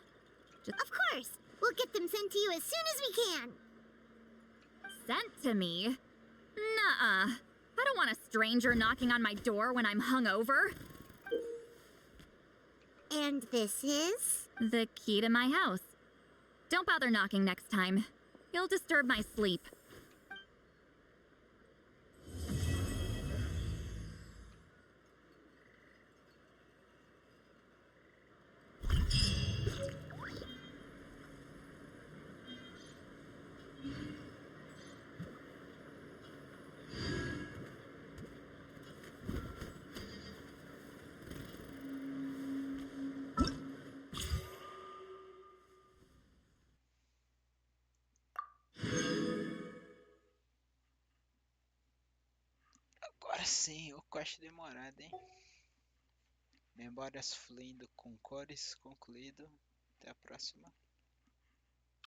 [SPEAKER 2] Of course! We'll get them sent to you as soon as we can!
[SPEAKER 6] Sent to me? Nuh-uh. I don't want a stranger knocking on my door when I'm hungover.
[SPEAKER 2] And this is?
[SPEAKER 6] The key to my house. Don't bother knocking next time. You'll disturb my sleep.
[SPEAKER 1] Agora sim, o quest demorado, hein? Memórias fluindo com cores, concluído. Até a próxima.